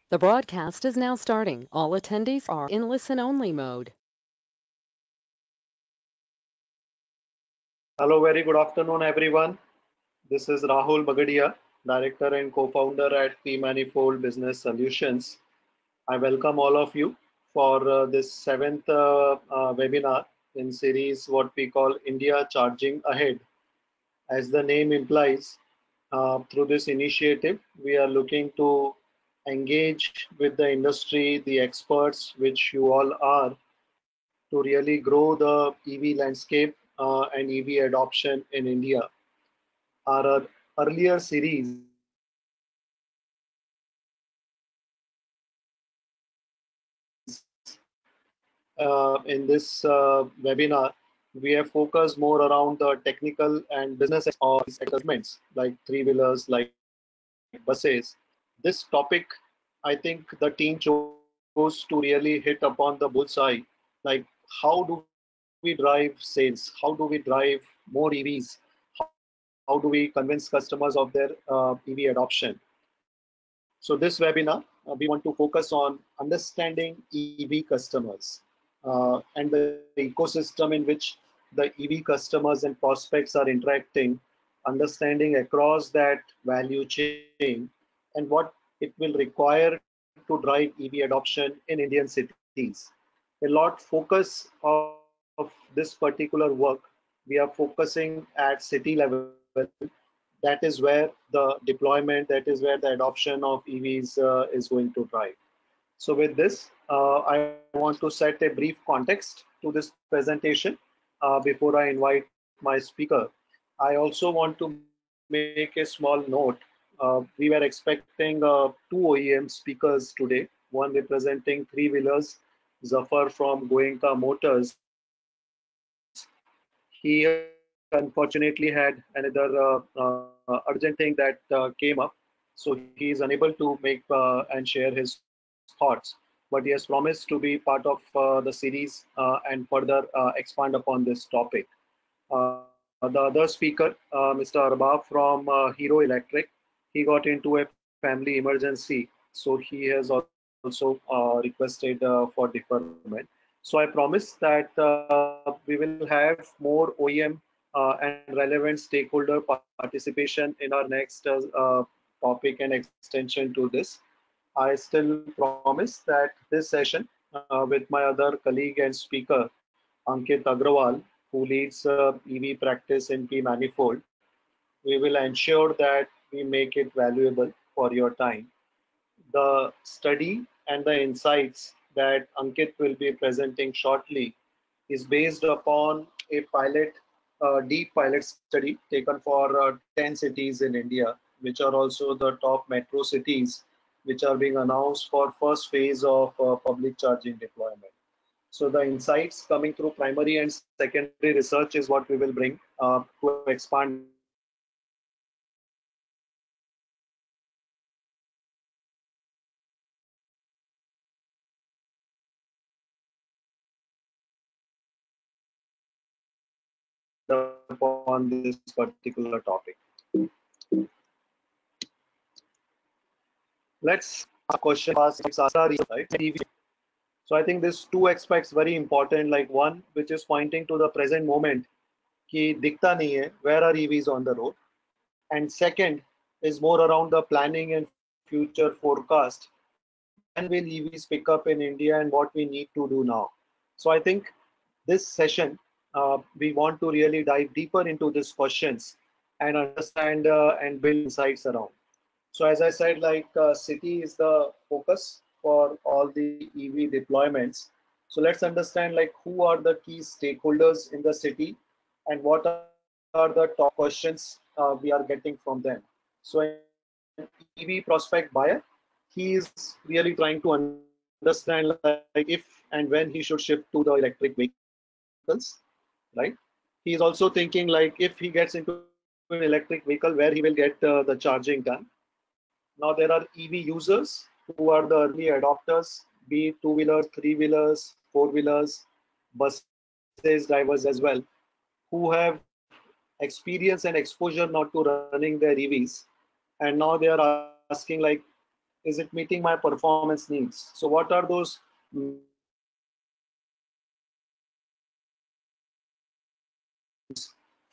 The broadcast is now starting. All attendees are in listen-only mode. Hello, very good afternoon, everyone. This is Rahul Bagadia, Director and Co-founder at pManifold Business Solutions. I welcome all of you for this seventh webinar in series what we call India Charging Ahead. As the name implies, through this initiative, we are looking to engage with the industry, the experts, which you all are, to really grow the EV landscape and EV adoption in India. Our earlier series in this webinar, we have focused more around the technical and business of segments like three-wheelers, like buses. This topic, I think the team chose to really hit upon the bullseye, like how do we drive sales? How do we drive more EVs? How do we convince customers of their EV adoption? So this webinar, we want to focus on understanding EV customers and the ecosystem in which the EV customers and prospects are interacting, understanding across that value chain, and what it will require to drive EV adoption in Indian cities. A lot focus of this particular work, we are focusing at city level. That is where the deployment, that is where the adoption of EVs is going to drive. So with this, I want to set a brief context to this presentation before I invite my speaker. I also want to make a small note. We were expecting two OEM speakers today, one representing three-wheelers, Zafar from Goenka Motors. He unfortunately had another urgent thing that came up, so he is unable to make and share his thoughts. But he has promised to be part of the series and further expand upon this topic. The other speaker, Mr. Arbab from Hero Electric, he got into a family emergency, so he has also requested for deferment. So I promise that we will have more OEM and relevant stakeholder participation in our next topic and extension to this. I still promise that this session with my other colleague and speaker, Ankit Agrawal, who leads EV practice in pManifold, we will ensure that we make it valuable for your time. The study and the insights that Ankit will be presenting shortly is based upon a deep pilot study taken for 10 cities in India, which are also the top metro cities, which are being announced for first phase of public charging deployment. So the insights coming through primary and secondary research is what we will bring to expand upon this particular topic. Let's question first. Right? So I think this two aspects very important. Like one, which is pointing to the present moment, कि दिखता नहीं है, where are EVs on the road? And second is more around the planning and future forecast. When will EVs pick up in India and what we need to do now? So I think this session, we want to really dive deeper into these questions and understand and build insights around. So as I said, like city is the focus for all the EV deployments. So let's understand like who are the key stakeholders in the city and what are the top questions we are getting from them. So an EV prospect buyer, he is really trying to understand like if and when he should shift to the electric vehicles, right? He is also thinking like if he gets into an electric vehicle, where he will get the charging done. Now there are EV users who are the early adopters, be it two-wheelers, three-wheelers, four-wheelers, buses drivers as well, who have experience and exposure not to running their EVs, and now they are asking like, is it really necessary to have EVs? Is it meeting my performance needs? So what are those metrics that we can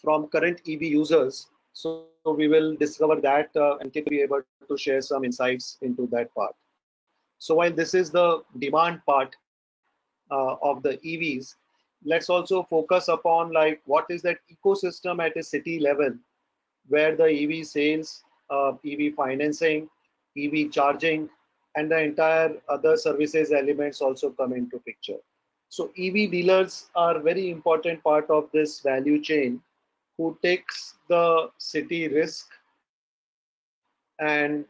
from current EV users? So we will discover that and Kip will be able to share some insights into that part. So while this is the demand part of the EVs, let's also focus upon like what is that ecosystem at a city level where the EV sales, EV financing, EV charging, and the entire other services elements also come into picture. So EV dealers are very important part of this value chain who takes the city risk and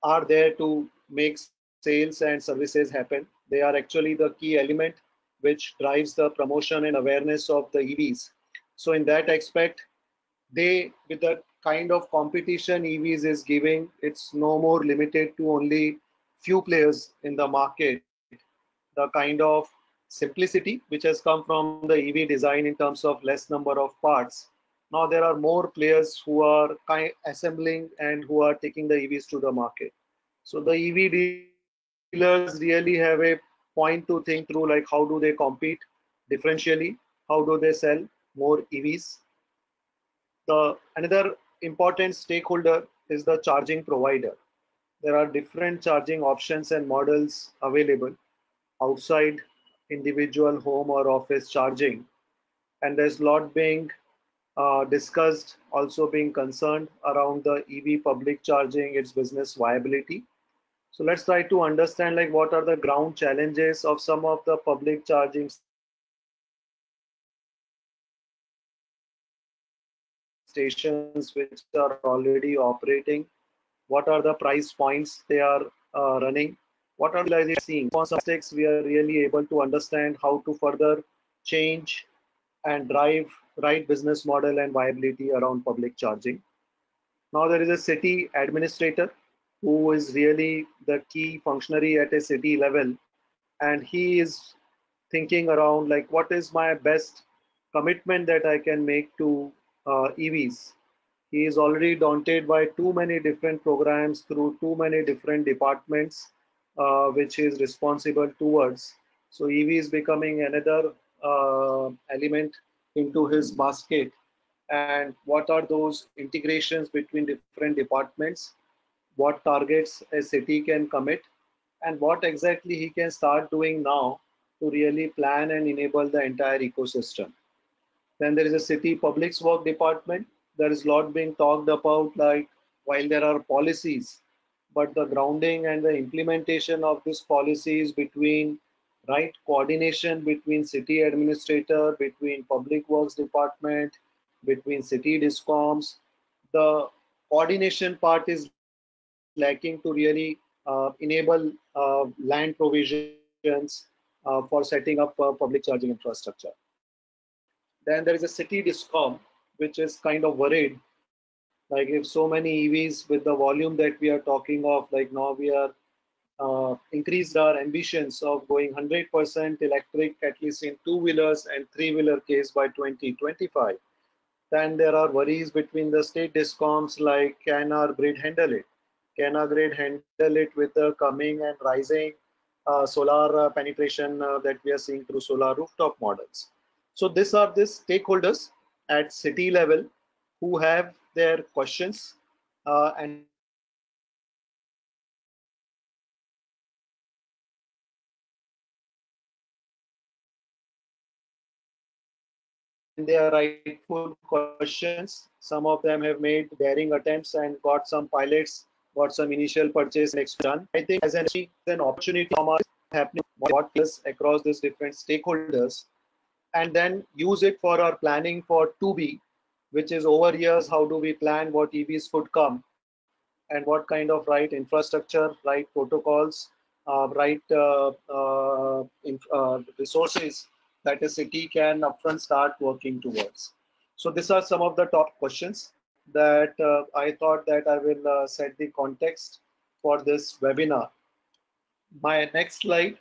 are there to make sales and services happen. They are actually the key element which drives the promotion and awareness of the EVs. So in that aspect, they, with the kind of competition EVs is giving, it's no more limited to only few players in the market. The kind of simplicity which has come from the EV design in terms of less number of parts. Now there are more players who are assembling and who are taking the EVs to the market. So the EV dealers really have a point to think through, like how do they compete differentially, how do they sell more EVs. The another important stakeholder is the charging provider. There are different charging options and models available outside individual home or office charging, and there's a lot being discussed, also being concerned around the EV public charging, its business viability. So let's try to understand like what are the ground challenges of some of the public charging stations which are already operating. What are the price points they are running? What are the utilization statistics we are really able to understand how to further change and drive right business model and viability around public charging. Now there is a city administrator who is really the key functionary at a city level, and he is thinking around like what is my best commitment that I can make to EVs. He is already daunted by too many different programs through too many different departments which he is responsible towards. So EV is becoming another element into his basket. And what are those integrations between different departments? What targets a city can commit? And what exactly he can start doing now to really plan and enable the entire ecosystem. Then there is a city public work department. There is a lot being talked about, like while there are policies, but the grounding and the implementation of these policies between right coordination between city administrator, between public works department, between city discoms, the coordination part is lacking to really enable land provisions for setting up public charging infrastructure. Then there is a city discom, which is kind of worried. Like if so many EVs with the volume that we are talking of, like now we are increased our ambitions of going 100% electric, at least in two-wheelers and three-wheeler case by 2025. Then there are worries between the state discoms like can our grid handle it? Can our grid handle it with the coming and rising solar penetration that we are seeing through solar rooftop models? So these are the stakeholders at city level who have their questions and they are rightful questions. Some of them have made daring attempts and got some pilots, got some initial purchase and done. I think as an opportunity happening what across these different stakeholders, and then use it for our planning for 2B, which is over years, how do we plan what EVs could come and what kind of right infrastructure, right protocols, resources that a city can upfront start working towards. So these are some of the top questions that I thought that I will set the context for this webinar. My next slide,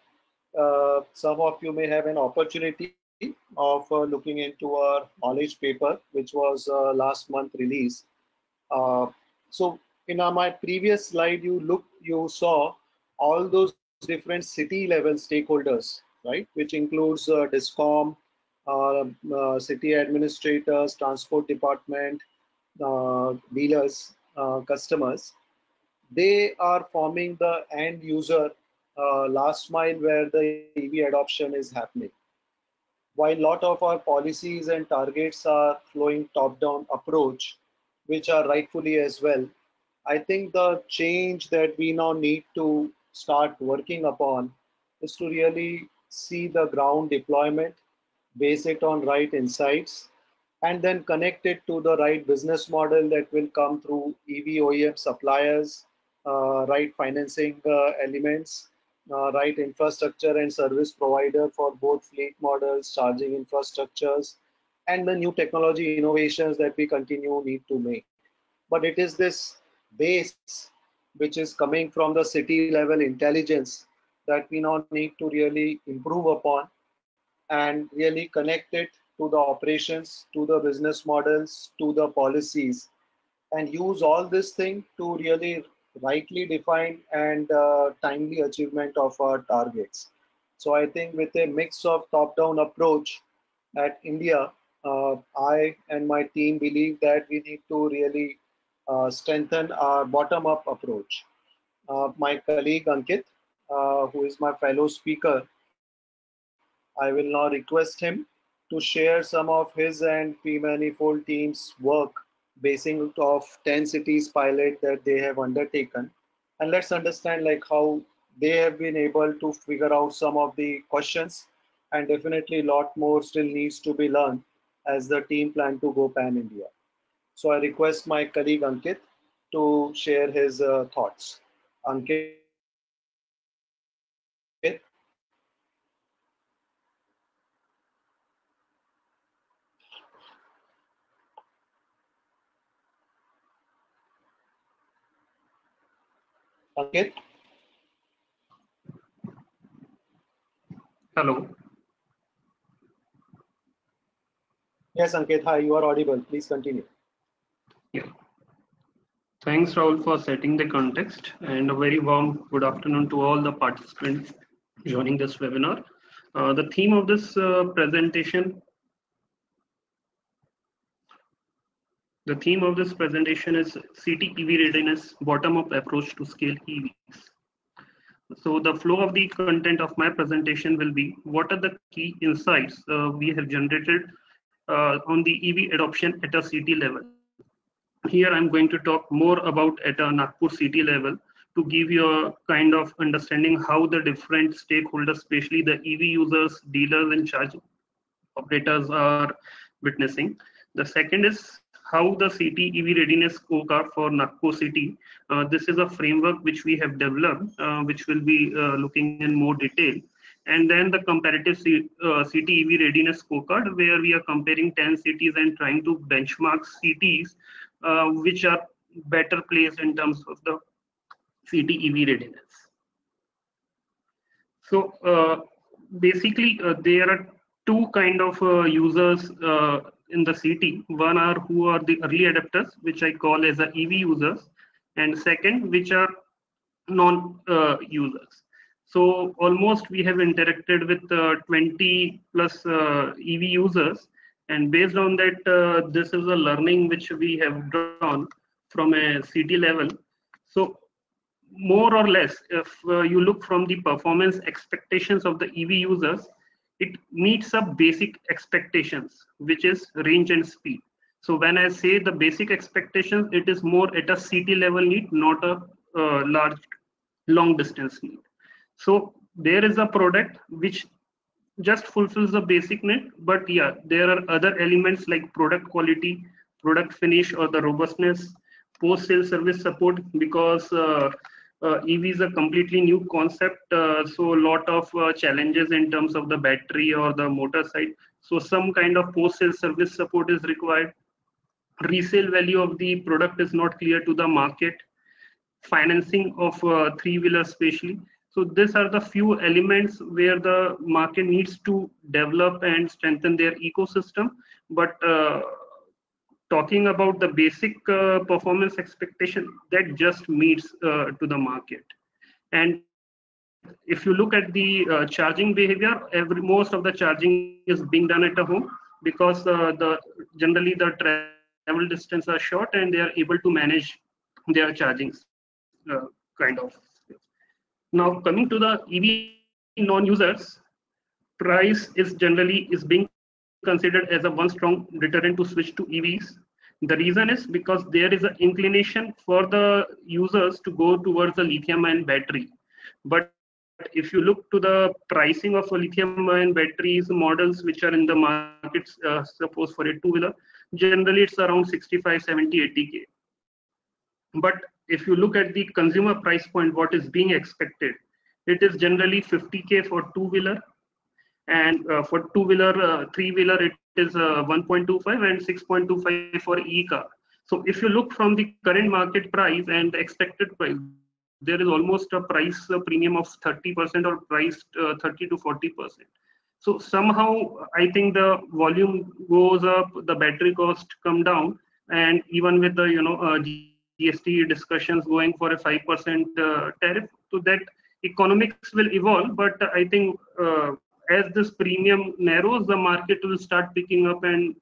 some of you may have an opportunity of looking into our knowledge paper, which was last month released. Uh, so in my previous slide, you saw all those different city level stakeholders, right? Which includes DISCOM, city administrators, transport department, dealers, customers. They are forming the end user last mile where the EV adoption is happening. While a lot of our policies and targets are flowing top-down approach, which are rightfully as well, I think the change that we now need to start working upon is to really see the ground deployment, base it on right insights, and then connect it to the right business model that will come through EV OEM suppliers, right financing elements, right infrastructure and service provider for both fleet models, charging infrastructures, and the new technology innovations that we continue need to make. But it is this base which is coming from the city level intelligence that we now need to really improve upon and really connect it to the operations, to the business models, to the policies, and use all this thing to really rightly define and timely achievement of our targets. So I think with a mix of top-down approach at India, I and my team believe that we need to really strengthen our bottom-up approach. My colleague Ankit, who is my fellow speaker, I will now request him to share some of his and pManifold team's work basing of 10 cities pilot that they have undertaken. And let's understand like how they have been able to figure out some of the questions, and definitely a lot more still needs to be learned as the team plan to go pan India. So I request my colleague Ankit to share his thoughts. Ankit, Ankit. Hello. Yes, Ankit, hi, you are audible. Please continue. Yeah. Thanks, Rahul, for setting the context, and a very warm good afternoon to all the participants joining this webinar. The theme of this presentation is City EV Readiness Bottom-up Approach to Scale EVs. So the flow of the content of my presentation will be what are the key insights we have generated on the EV adoption at a city level. Here I'm going to talk more about at a Nagpur city level to give you a kind of understanding how the different stakeholders, especially the EV users, dealers and charging operators are witnessing. The second is how the city EV readiness scorecard for Nagpur city. This is a framework which we have developed, which will be looking in more detail. And then the comparative city EV readiness scorecard, where we are comparing 10 cities and trying to benchmark cities which are better placed in terms of the city EV readiness. So basically, there are two kind of users in the city. One are who are the early adopters, which I call as the EV users, and second, which are non-users. So almost we have interacted with 20 plus EV users, and based on that, this is a learning which we have drawn from a city level. So more or less, if you look from the performance expectations of the EV users, it meets up basic expectations, which is range and speed. So when I say the basic expectations, it is more at a city level need, not a large long distance need. So there is a product which just fulfills the basic need, but yeah, there are other elements like product quality, product finish, or the robustness, post-sale service support, because EV is a completely new concept, so a lot of challenges in terms of the battery or the motor side. So some kind of post-sale service support is required. Resale value of the product is not clear to the market. Financing of three-wheelers especially. So these are the few elements where the market needs to develop and strengthen their ecosystem. But talking about the basic performance expectation that just meets to the market. And if you look at the charging behavior, most of the charging is being done at a home, because generally the travel distance are short and they are able to manage their charging kind of. Now coming to the EV non-users, price is generally being considered as a one strong deterrent to switch to EVs. The reason is because there is an inclination for the users to go towards the lithium-ion battery. But if you look to the pricing of lithium-ion batteries models which are in the markets, suppose for a two-wheeler, generally it's around 65, 70, 80K. But if you look at the consumer price point, what is being expected, it is generally 50K for two-wheeler, and for two-wheeler, three-wheeler, it is 1.25 and 6.25 for e-car. So if you look from the current market price and the expected price, there is almost a price premium of 30% or price 30 to 40%. So somehow I think the volume goes up, the battery cost come down, and even with the GST discussions going for a 5% tariff, so that economics will evolve. But I think as this premium narrows, the market will start picking up and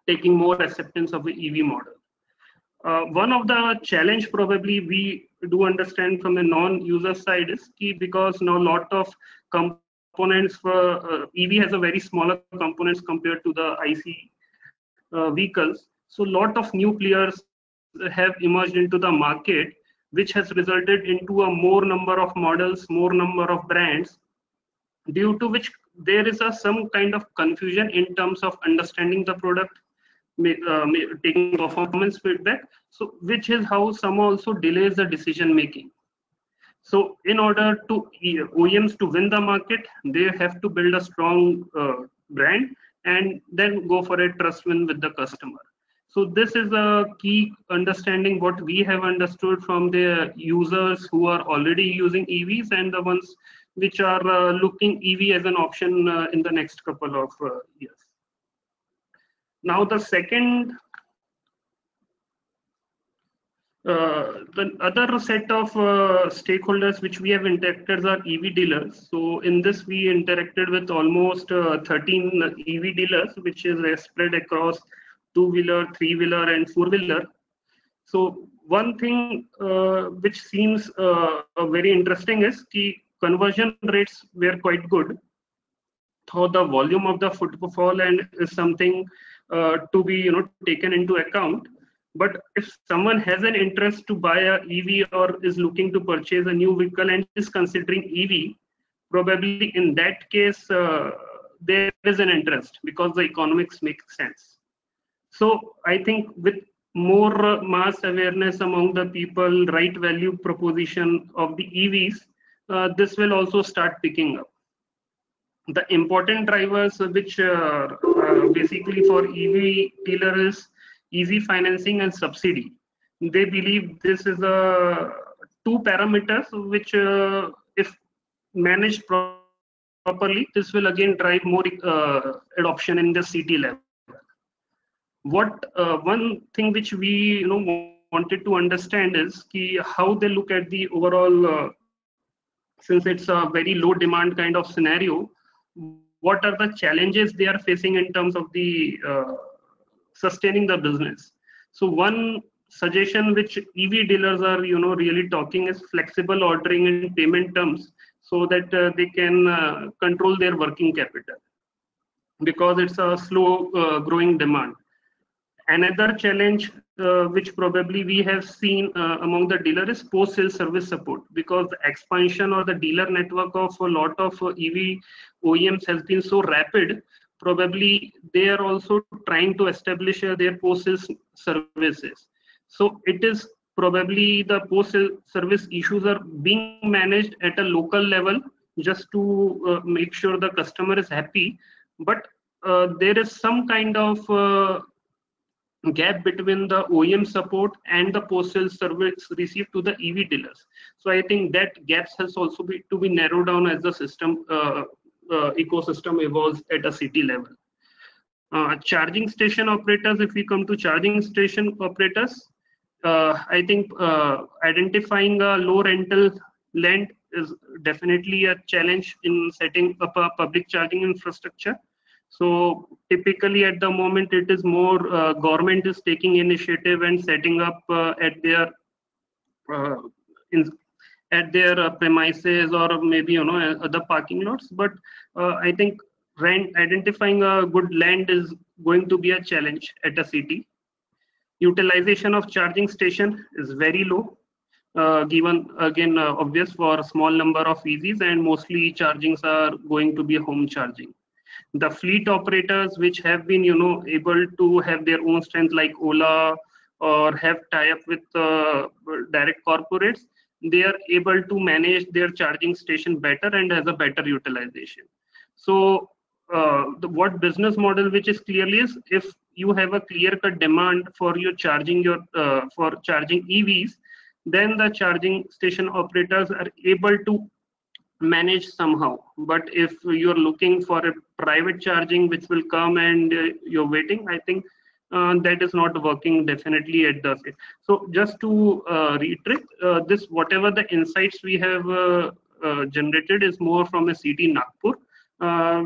taking more acceptance of the EV model. One of the challenge probably we do understand from the non-user side is key, because now a lot of components for EV has a very smaller components compared to the IC vehicles. So a lot of new players have emerged into the market, which has resulted into a more number of models, more number of brands, due to which there is some kind of confusion in terms of understanding the product, taking performance feedback, so which is how some also delays the decision making. So in order to OEMs to win the market, they have to build a strong brand and then go for a trust win with the customer. So this is a key understanding what we have understood from the users who are already using EVs and the ones which are looking EV as an option in the next couple of years. Now the second, the other set of stakeholders which we have interacted are EV dealers. So in this we interacted with almost 13 EV dealers, which is spread across two-wheeler, three-wheeler and four-wheeler. So one thing which seems very interesting is the conversion rates were quite good. So the volume of the footfall and is something to be taken into account. But if someone has an interest to buy a EV or is looking to purchase a new vehicle and is considering EV, probably in that case there is an interest because the economics make sense. So I think with more mass awareness among the people, right value proposition of the EVs, this will also start picking up. The important drivers which basically for EV dealer is easy financing and subsidy. They believe this is two parameters which if managed properly, this will again drive more adoption in the city level. What one thing which we wanted to understand is how they look at the overall, since it's a very low demand kind of scenario, what are the challenges they are facing in terms of the sustaining the business. So one suggestion which EV dealers are really talking is flexible ordering and payment terms, so that they can control their working capital, because it's a slow growing demand. Another challenge which probably we have seen among the dealer is post-sale service support, because the expansion or the dealer network of a lot of EV OEMs has been so rapid. Probably they are also trying to establish their post-sale services. So it is probably the post-sale service issues are being managed at a local level just to make sure the customer is happy. But there is some kind of gap between the OEM support and the post-sale service received to the EV dealers. So I think that gaps has also to be narrowed down as the system ecosystem evolves at a city level. Charging station operators, if we come to charging station operators, I think identifying a low rental land is definitely a challenge in setting up a public charging infrastructure. So typically at the moment it is more government is taking initiative and setting up at their uh, in, premises, or maybe other parking lots. But I think identifying a good land is going to be a challenge at a city. Utilization of charging station is very low, given again obvious for a small number of EVs, and mostly chargings are going to be home charging. The fleet operators which have been able to have their own strength, like Ola, or have tie-up with direct corporates, they are able to manage their charging station better and has a better utilization. So what business model which is clearly is, if you have a clear-cut demand for your charging for charging EVs, then the charging station operators are able to manage somehow. But if you're looking for a private charging which will come and you're waiting, I think that is not working definitely at the state. So just to reiterate, this whatever the insights we have generated is more from a city Nagpur,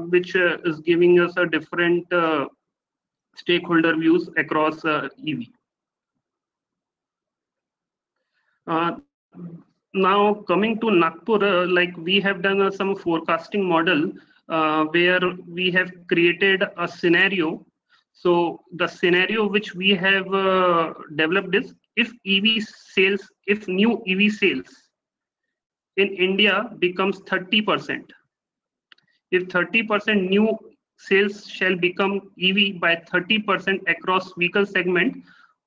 which is giving us a different stakeholder views across EV. Now coming to Nagpur, like we have done some forecasting model where we have created a scenario. So the scenario which we have developed is, if new EV sales in India becomes 30%, if 30% new sales shall become EV by 30% across vehicle segment,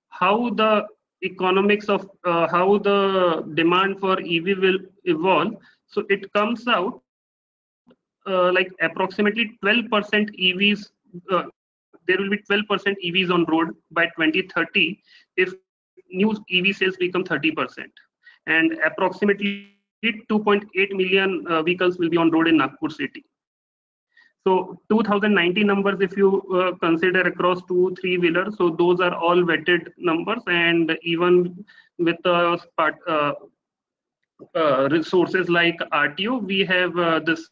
how the economics of how the demand for EV will evolve. So it comes out like approximately 12% EVs. There will be 12% EVs on road by 2030 if new EV sales become 30%, and approximately 2.8 million vehicles will be on road in Nagpur city. So 2019 numbers, if you consider across 2-3 wheelers, so those are all vetted numbers, and even with resources like RTO, we have this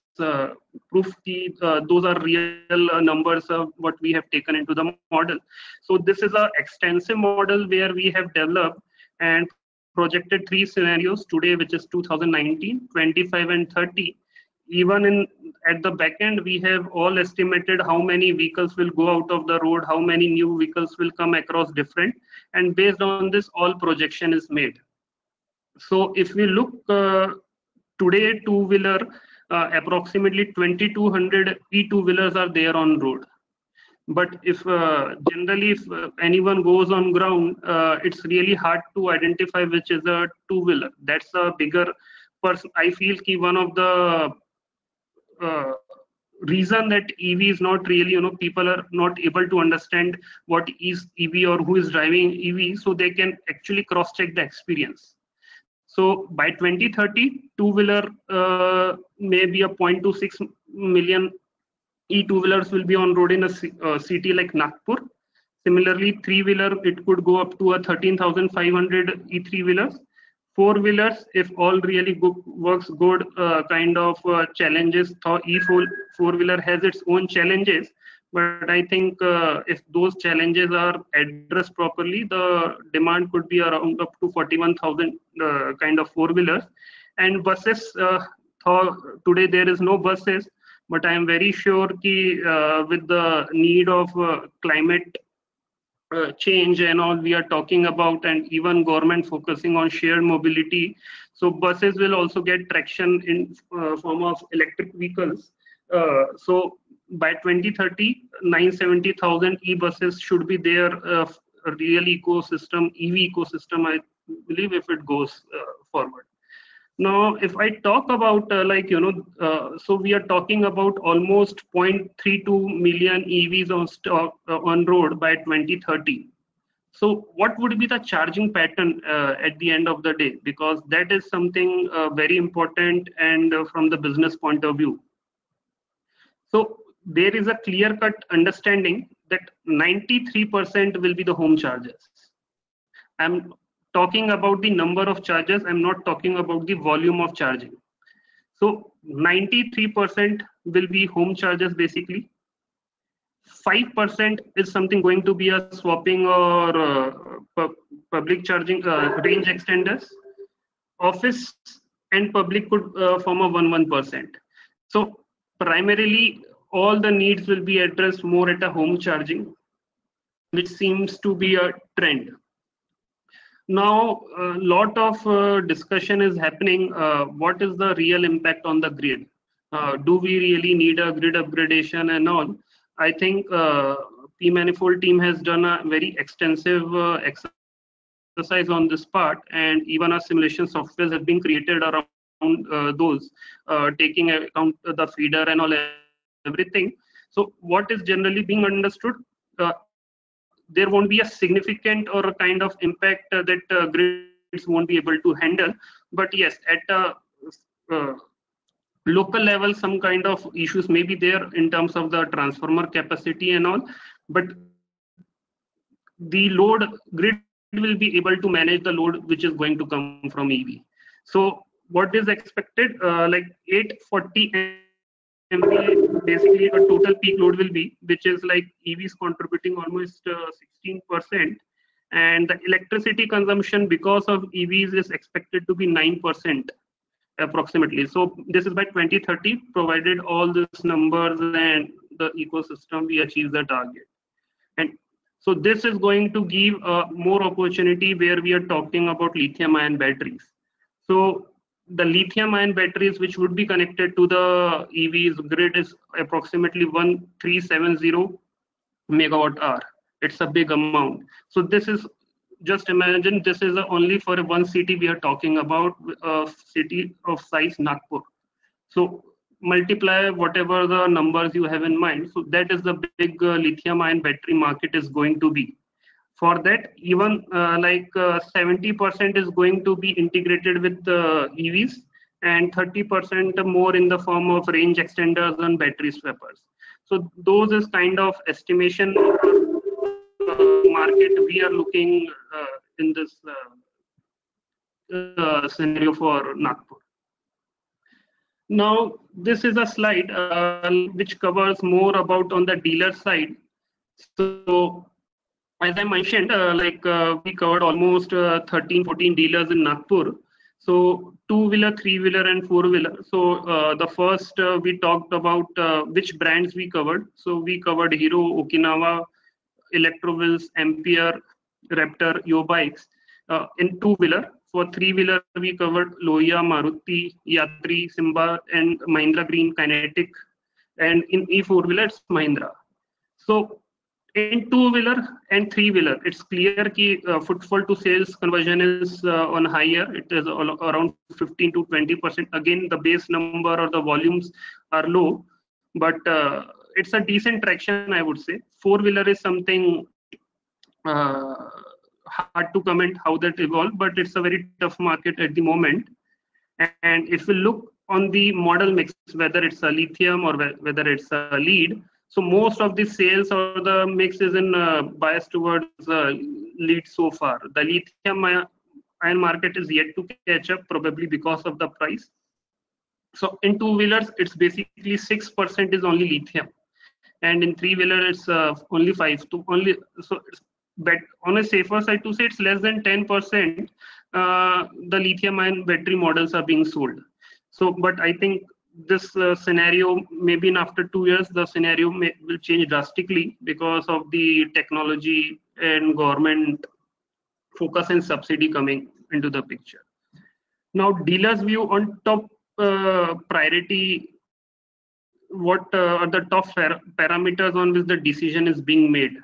proof key. Those are real numbers of what we have taken into the model. So this is an extensive model where we have developed and projected 3 scenarios today, which is 2019, 25, and 30. Even at the back end, we have all estimated how many vehicles will go out of the road, how many new vehicles will come across different, and based on this, all projection is made. So if we look today, two-wheeler, approximately 2,200 e-two-wheelers are there on road. But if generally, if anyone goes on ground, it's really hard to identify which is a two-wheeler. That's a bigger person. I feel ki one of the reason that EV is not really, people are not able to understand what is EV or who is driving EV, so they can actually cross-check the experience. So by 2030, two-wheeler may be a 0.26 million e-two-wheelers will be on road in a city like Nagpur. Similarly, three-wheeler, it could go up to a 13,500 e-three-wheelers. Four-wheelers, if all really works good, kind of challenges. E-four-wheeler has its own challenges, but I think if those challenges are addressed properly, the demand could be around up to 41,000 kind of four-wheelers. And buses, today there is no buses, but I am very sure that with the need of climate change and all we are talking about, and even government focusing on shared mobility, so buses will also get traction in form of electric vehicles. So by 2030, 970,000 e-buses should be there, a real ecosystem, EV ecosystem, I believe, if it goes forward. Now, if I talk about so we are talking about almost 0.32 million EVs on stock on road by 2030. So what would be the charging pattern at the end of the day? Because that is something very important and from the business point of view. So there is a clear-cut understanding that 93% will be the home charges. I'm talking about the number of charges. I'm not talking about the volume of charging. So 93% will be home charges basically. 5% is something going to be a swapping or public charging range extenders. Office and public could form a 1%. So primarily all the needs will be addressed more at a home charging, which seems to be a trend. Now, a lot of discussion is happening. What is the real impact on the grid? Do we really need a grid upgradation and all? I think pManifold team has done a very extensive exercise on this part, and even a simulation software have been created around those, taking account the feeder and all everything. So what is generally being understood? There won't be a significant or a kind of impact that grids won't be able to handle. But yes, at a local level, some kind of issues may be there in terms of the transformer capacity and all. But the load grid will be able to manage the load which is going to come from EV. So what is expected? Like 840 MVA, basically a total peak load will be, which is like EVs contributing almost 16%, and the electricity consumption because of EVs is expected to be 9% approximately. So this is by 2030, provided all these numbers and the ecosystem we achieve the target. And so this is going to give more opportunity where we are talking about lithium-ion batteries. So the lithium-ion batteries which would be connected to the EVs grid is approximately 1370 megawatt hour. It's a big amount. So this is, just imagine, this is only for one city we are talking about, a city of size Nagpur. So multiply whatever the numbers you have in mind. So that is the big lithium-ion battery market is going to be. For that, even 70% is going to be integrated with the EVs, and 30% more in the form of range extenders and battery swappers. So those is kind of estimation market we are looking in this scenario for Nagpur. Now, this is a slide which covers more about on the dealer side. So as I mentioned, we covered almost 13, 14 dealers in Nagpur. So two-wheeler, three-wheeler, and four-wheeler. So the first we talked about which brands we covered. So we covered Hero, Okinawa, Electrovils, Ampere, Raptor, Yo Bikes in two-wheeler. For three-wheeler, we covered Loya, Maruti, Yatri, Simba, and Mahindra Green Kinetic. And in e-four-wheeler, it's Mahindra. So in two-wheeler and three-wheeler, it's clear that footfall to sales conversion is on higher. It is around 15 to 20%. Again, the base number or the volumes are low, but it's a decent traction, I would say. Four-wheeler is something hard to comment how that evolved, but it's a very tough market at the moment. And if we look on the model mix, whether it's a lithium or whether it's a lead, so most of the sales or the mix is in bias towards lead so far. The lithium ion market is yet to catch up, probably because of the price. So in two-wheelers, it's basically 6% is only lithium, and in three-wheeler, it's only 5 to only. So it's, but on a safer side to say, it's less than 10%. The lithium-ion battery models are being sold. So, but I think this scenario, maybe in after 2 years, the scenario will change drastically because of the technology and government focus and subsidy coming into the picture. Now, dealers' view on top priority, what are the top parameters on which the decision is being made.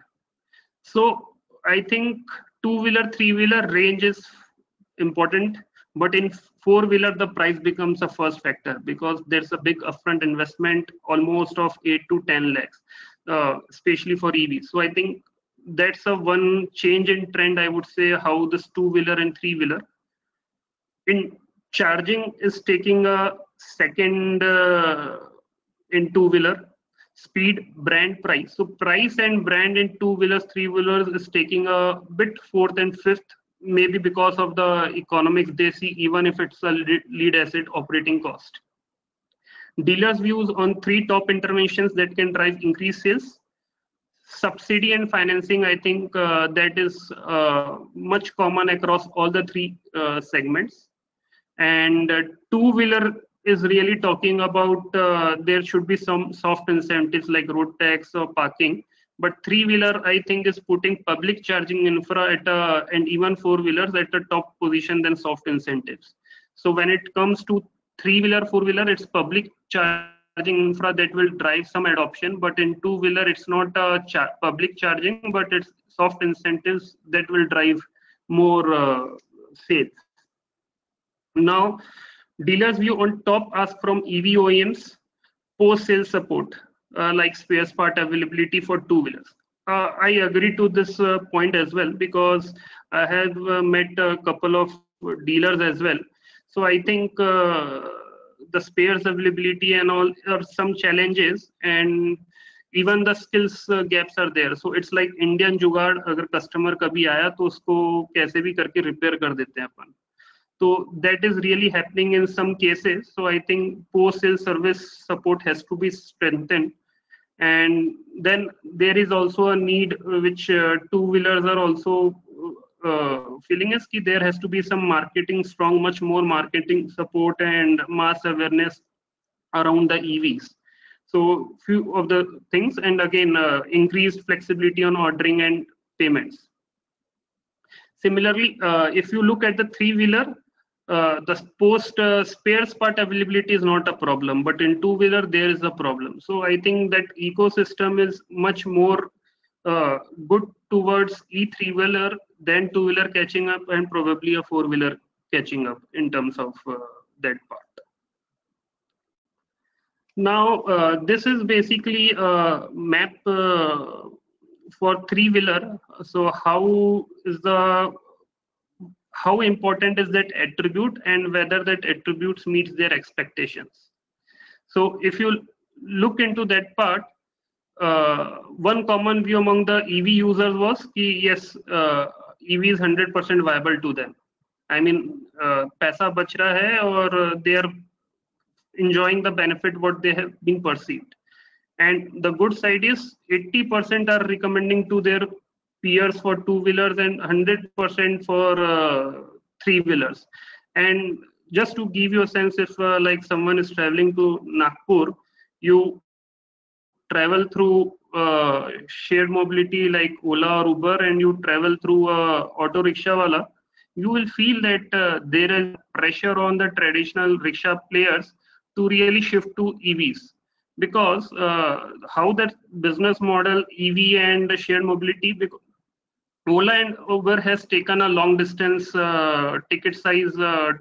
So I think two-wheeler, three-wheeler range is important, but in four-wheeler, the price becomes a first factor because there's a big upfront investment, almost of 8 to 10 lakhs, especially for EV. So I think that's a one change in trend, I would say, how this two-wheeler and three-wheeler. In charging is taking a second in two-wheeler. speed, brand, price. So price and brand in two-wheelers, three-wheelers is taking a bit fourth and fifth, maybe because of the economics they see, even if it's a lead asset operating cost. Dealers' views on three top interventions that can drive increased sales. Subsidy and financing, I think that is much common across all the three segments. And two-wheeler is really talking about there should be some soft incentives like road tax or parking. But three-wheeler, I think, is putting public charging infra at and even four-wheelers at a top position than soft incentives. So when it comes to three-wheeler, four-wheeler, it's public charging infra that will drive some adoption. But in two-wheeler, it's not public charging, but it's soft incentives that will drive more sales. Now, dealers' view on top ask from EV OEMs, post-sales support, like spares part availability for two-wheelers. I agree to this point as well, because I have met a couple of dealers as well. So I think the spares availability and all are some challenges, and even the skills gaps are there. So it's like Indian जुगाड़, अगर customer कभी आया तो उसको कैसे भी करके repair कर देते हैं अपन. So that is really happening in some cases. So I think post-sale service support has to be strengthened. And then there is also a need which two-wheelers are also feeling is that there has to be some marketing, much more marketing support and mass awareness around the EVs. So few of the things, and again, increased flexibility on ordering and payments. Similarly, if you look at the three-wheeler, the post spares part availability is not a problem, but in two-wheeler there is a problem. So I think that ecosystem is much more good towards e-three-wheeler than two-wheeler catching up, and probably a four-wheeler catching up in terms of that part. Now, this is basically a map for three-wheeler. So how important is that attribute, and whether that attributes meets their expectations. So if you look into that part, one common view among the EV users was yes, EV is 100% viable to them. I mean, paisa bach raha hai, or they are enjoying the benefit what they have been perceived. And the good side is 80% are recommending to their peers for two-wheelers and 100% for three-wheelers. And just to give you a sense, if like someone is traveling to Nagpur, you travel through shared mobility like Ola or Uber, and you travel through auto rickshaw wala, you will feel that there is pressure on the traditional rickshaw players to really shift to EVs. Because how that business model, EV and shared mobility, Ola and Uber has taken a long distance ticket size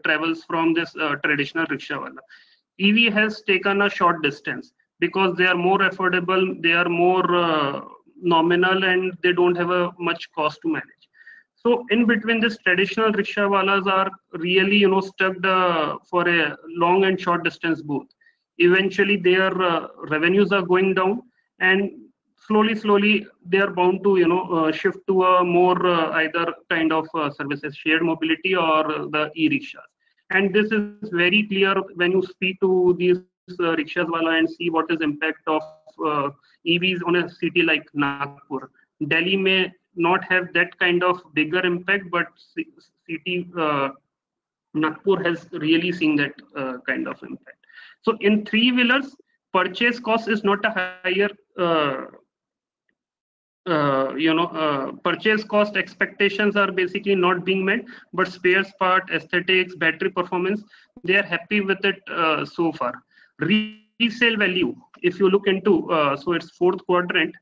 travels from this traditional rickshaw wala. EV has taken a short distance because they are more affordable, they are more nominal, and they don't have a much cost to manage. So in between, this traditional rickshaw walas are really stuck for a long and short distance both. Eventually their revenues are going down, and slowly they are bound to shift to a more either kind of services, shared mobility or the e-rickshaws. And this is very clear when you speak to these rickshaws wala and see what is impact of EVs on a city like Nagpur. Delhi may not have that kind of bigger impact, but city Nagpur has really seen that kind of impact. So in three-wheelers, purchase cost is not a higher purchase cost expectations are basically not being met, but spares part, aesthetics, battery performance, they are happy with it so far. Resale value, if you look into, so it's fourth quadrant,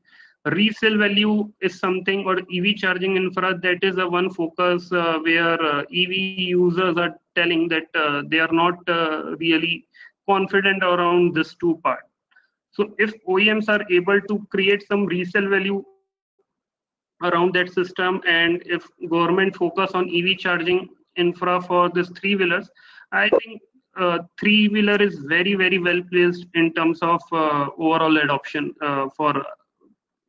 resale value is something, or EV charging infra, that is a one focus where EV users are telling that they are not really confident around this two part. So if OEMs are able to create some resale value around that system, and if government focus on EV charging infra for this three-wheelers, I think three-wheeler is very, very well placed in terms of overall adoption for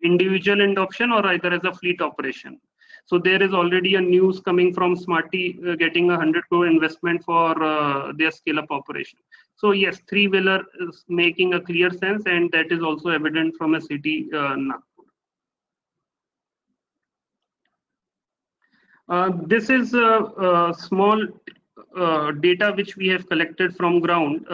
individual adoption or either as a fleet operation. So there is already a news coming from Smarty getting 100 crore investment for their scale-up operation. So yes, three-wheeler is making a clear sense, and that is also evident from a city, Nagpur. This is a small data which we have collected from ground.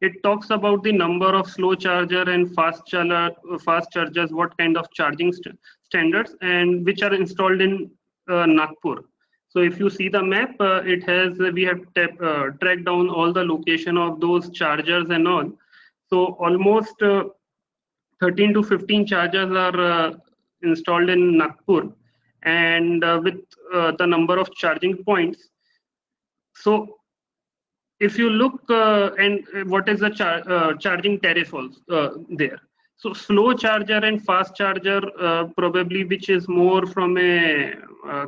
It talks about the number of slow charger and fast chargers, what kind of charging standards, and which are installed in Nagpur. So if you see the map, it has we have tracked down all the location of those chargers and all. So almost 13 to 15 chargers are installed in Nagpur, and with the number of charging points. So if you look and what is the charging tariff also there. So slow charger and fast charger probably which is more from a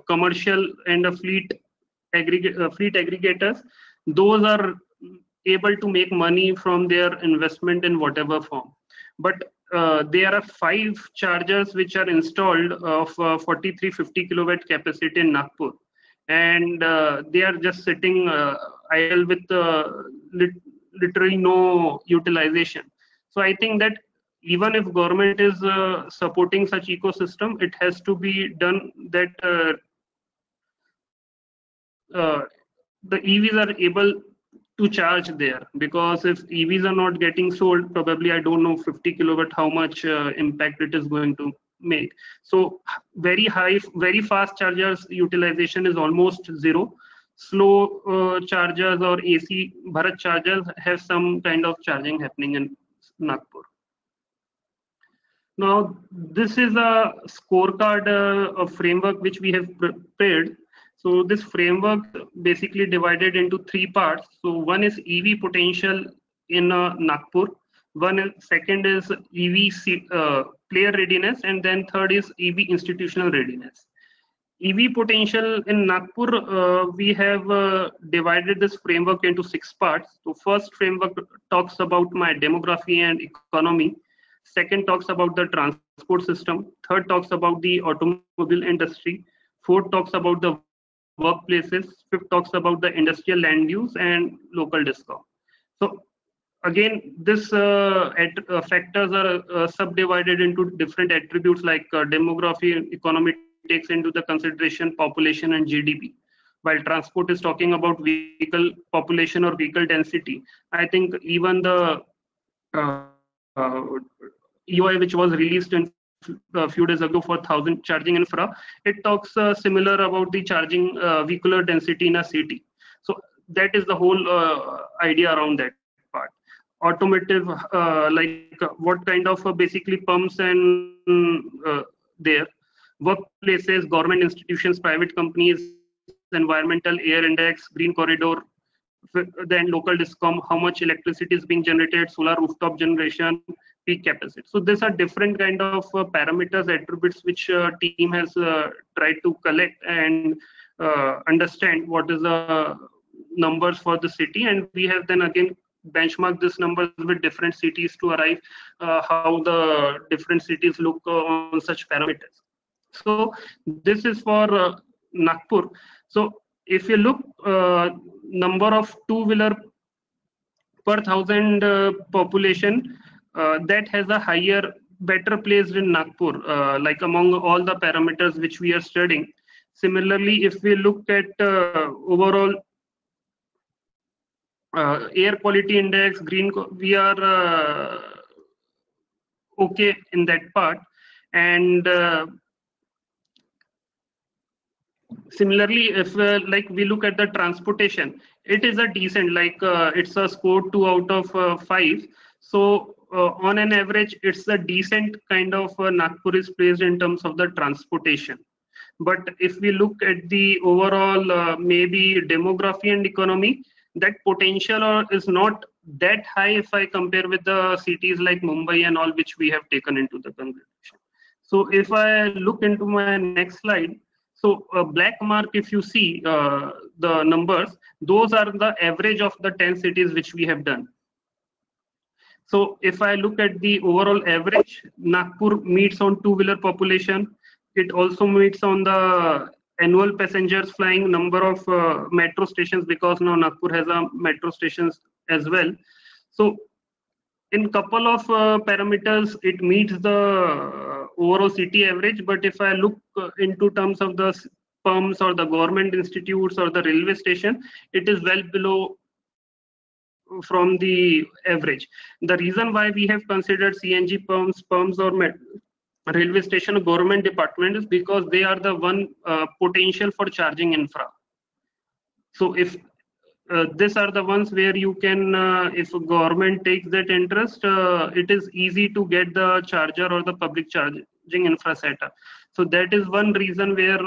commercial and a fleet aggregators, those are able to make money from their investment in whatever form. But there are 5 chargers which are installed of 4350 kilowatt capacity in Nagpur, and they are just sitting idle with literally no utilization. So I think that even if government is supporting such ecosystem, it has to be done that the EVs are able to charge there, because if EVs are not getting sold, probably I don't know 50 kilowatt how much impact it is going to make. So very high, very fast chargers utilization is almost zero. Slow chargers or AC Bharat chargers have some kind of charging happening in Nagpur. Now this is a scorecard, a framework which we have prepared. So this framework basically divided into 3 parts. So one is EV potential in Nagpur. Second is EV player readiness, and then third is EV institutional readiness. EV potential in Nagpur, we have divided this framework into 6 parts. So first framework talks about my demography and economy. Second talks about the transport system. Third talks about the automobile industry. Fourth talks about the workplaces. Fifth talks about the industrial land use and local discount. So again, this factors are subdivided into different attributes like demography and economy takes into the consideration population and GDP, while transport is talking about vehicle population or vehicle density. I think even the EOI which was released in a few days ago for 1000 charging infra, it talks similar about the charging vehicular density in a city. So that is the whole idea around that part. Automotive, like what kind of basically pumps and there, workplaces, government institutions, private companies, environmental air index, green corridor, then local discom, how much electricity is being generated, solar rooftop generation, peak capacity. So these are different kind of parameters, attributes which team has tried to collect and understand what is the numbers for the city, and we have then again benchmark this numbers with different cities to arrive how the different cities look on such parameters. So this is for Nagpur. So if you look number of two-wheeler per 1000 population, that has a higher, better placed in Nagpur, like among all the parameters which we are studying. Similarly, if we look at overall air quality index, we are okay in that part. And similarly, if like we look at the transportation, it is a decent, like it's a score 2 out of 5. So on an average, it's a decent kind of Nagpur is placed in terms of the transportation. But if we look at the overall maybe demography and economy, that potential is not that high if I compare with the cities like Mumbai and all, which we have taken into the consideration. So if I look into my next slide, So black mark, if you see the numbers, those are the average of the 10 cities which we have done. So if I look at the overall average, Nagpur meets on two-wheeler population. It also meets on the annual passengers flying, number of metro stations, because now Nagpur has a metro stations as well. So in couple of parameters, it meets the overall city average. But if I look into terms of the pumps or the government institutes or the railway station, it is well below from the average. The reason why we have considered CNG pumps or railway station or government department is because they are the one potential for charging infra. So if these are the ones where you can, if government takes that interest, it is easy to get the charger or the public charging infra setup. So that is one reason where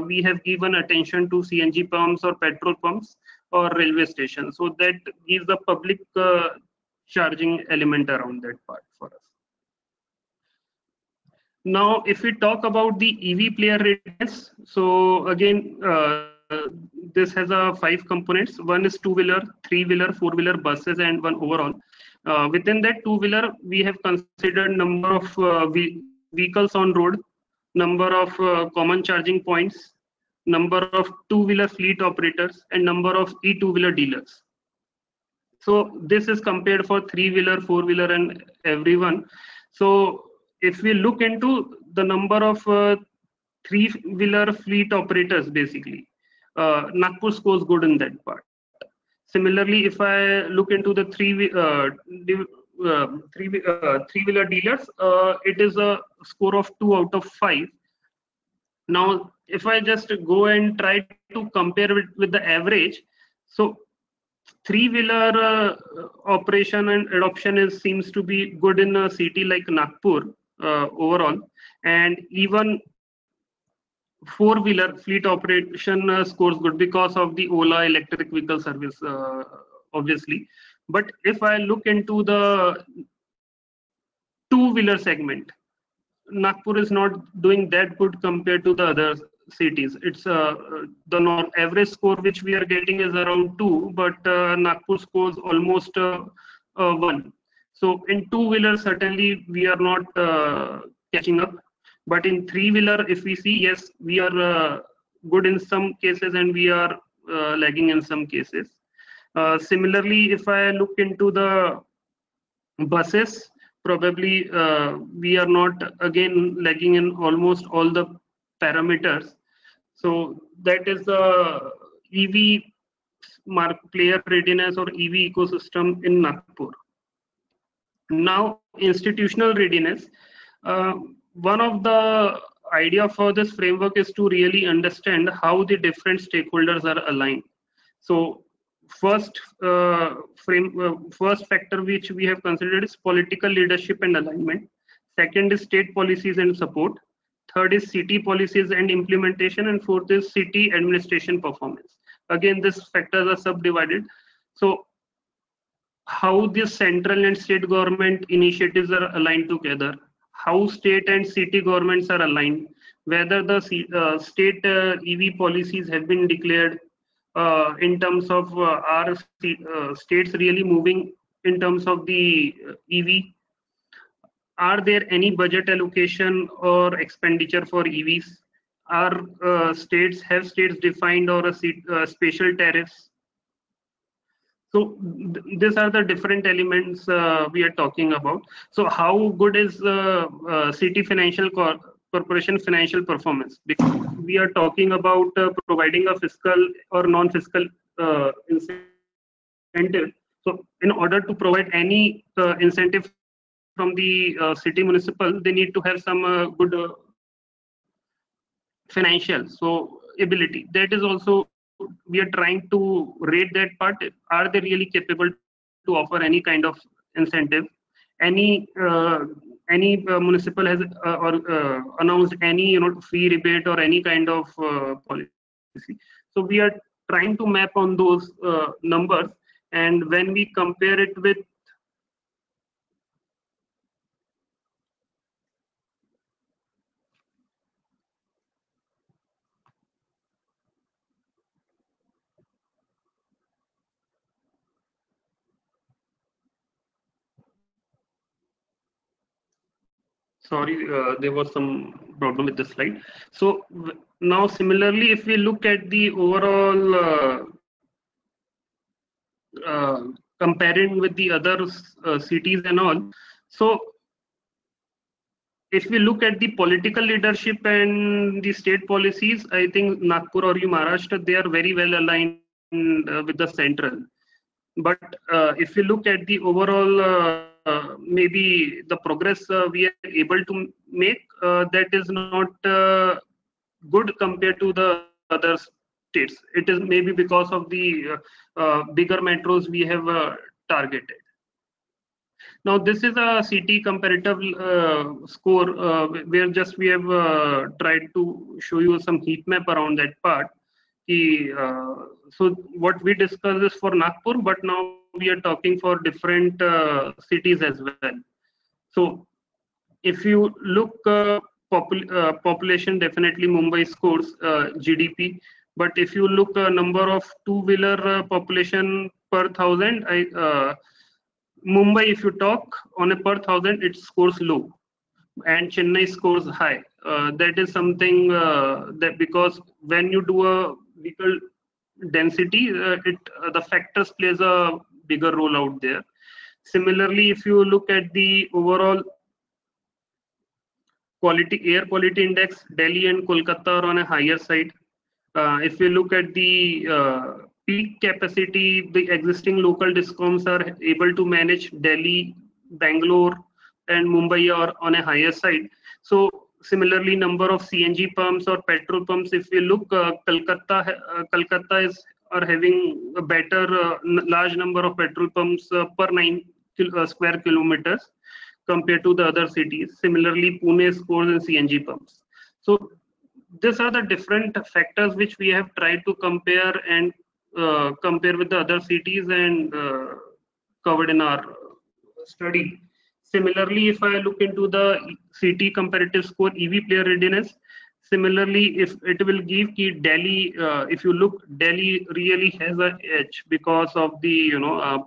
we have given attention to CNG pumps or petrol pumps or railway stations. So that gives the public charging element around that part for us. Now, if we talk about the EV player readiness, so again, this has 5 components. One is two-wheeler, three-wheeler, four-wheeler, buses, and one overall. Within that two-wheeler, we have considered number of vehicles on road, number of common charging points, number of two-wheeler fleet operators, and number of e-two-wheeler dealers. So this is compared for three-wheeler, four-wheeler, and everyone. So if we look into the number of three-wheeler fleet operators, basically, Nagpur scores good in that part. Similarly, if I look into the three-wheeler dealers, it is a score of 2 out of 5. Now, if I just go and try to compare it with the average, so three-wheeler operation and adoption seems to be good in a city like Nagpur overall, and even four-wheeler fleet operation scores good because of the Ola electric vehicle service, obviously. But if I look into the two-wheeler segment, Nagpur is not doing that good compared to the other cities. It's the average score which we are getting is around 2, but Nagpur scores almost 1. So in two-wheeler, certainly we are not catching up. But in three-wheeler, if we see, yes, we are good in some cases and we are lagging in some cases. Similarly, if I look into the buses, probably we are not again lagging in almost all the parameters. So that is the EV player readiness or EV ecosystem in Nagpur. Now, institutional readiness. One of the idea for this framework is to really understand how the different stakeholders are aligned. So first factor which we have considered is political leadership and alignment. Second is state policies and support. Third is city policies and implementation, and fourth is city administration performance. Again, these factors are subdivided. So how the central and state government initiatives are aligned together, how state and city governments are aligned, whether the state EV policies have been declared in terms of our states really moving in terms of the EV. Are there any budget allocation or expenditure for EVs? Are states defined or a special tariffs? So these are the different elements we are talking about. So how good is city financial corporation financial performance? Because we are talking about providing a fiscal or non-fiscal incentive. So in order to provide any incentive from the city municipal, they need to have some good financial ability. That is also we are trying to rate that part. Are they really capable to offer any kind of incentive? Any municipal has announced any fee rebate or any kind of policy. So we are trying to map on those numbers, and when we compare it with Sorry, there was some problem with the slide. So now similarly, if we look at the overall comparing with the other cities and all, so if we look at the political leadership and the state policies, I think Nagpur or Maharashtra, they are very well aligned with the central. But if we look at the overall, maybe the progress we are able to make, that is not good compared to the other states. It is maybe because of the bigger metros we have targeted. Now this is a CT comparative score where just we have tried to show you some heat map around that part. So what we discussed is for Nagpur, but now we are talking for different cities as well. So if you look population, definitely Mumbai scores GDP. But if you look number of two-wheeler population per thousand, Mumbai, if you talk on a per thousand, it scores low, and Chennai scores high. That is something that because when you do a vehicle density, the factors plays a bigger role out there. Similarly, if you look at the overall air quality index, Delhi and Kolkata are on a higher side. If you look at the peak capacity, the existing local discoms are able to manage. Delhi, Bangalore, and Mumbai are on a higher side. So similarly, number of CNG pumps or petrol pumps, if you look, Kolkata are having a better large number of petrol pumps per 9 square kilometers compared to the other cities. Similarly, Pune scores in CNG pumps. So these are the different factors which we have tried to compare and compare with the other cities and covered in our study. Similarly, if I look into the CT comparative score, EV player readiness, similarly, if it will give key Delhi, if you look, Delhi really has an edge because of the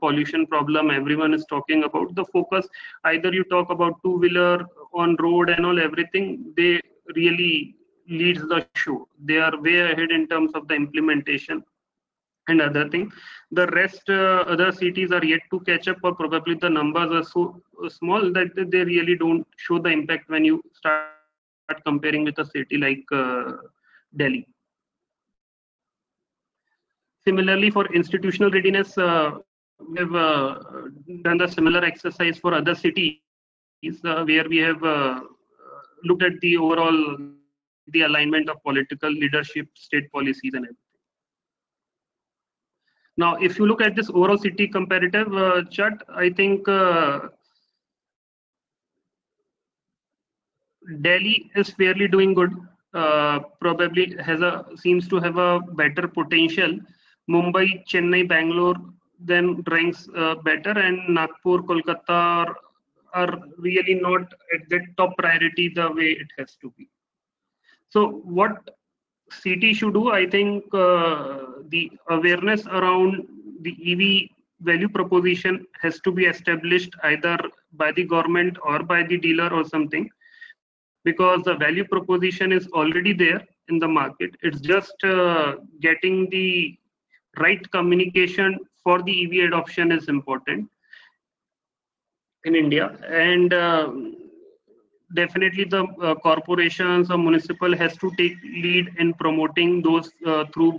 pollution problem everyone is talking about. The focus, either you talk about two-wheeler on road and all everything, they really leads the show. They are way ahead in terms of the implementation and other thing. The rest other cities are yet to catch up, or probably the numbers are so small that they really don't show the impact when you start comparing with a city like Delhi. Similarly, for institutional readiness, we have done the similar exercise for other cities where we have looked at the overall the alignment of political leadership, state policies, and everything. Now, if you look at this overall city comparative chart, I think Delhi is fairly doing good. Probably seems to have a better potential. Mumbai, Chennai, Bangalore then ranks better, and Nagpur, Kolkata are really not at the top priority the way it has to be. So what city should do, I think the awareness around the EV value proposition has to be established either by the government or by the dealer or something, because the value proposition is already there in the market. It's just getting the right communication for the EV adoption is important in India. And definitely the corporations or municipal has to take lead in promoting those through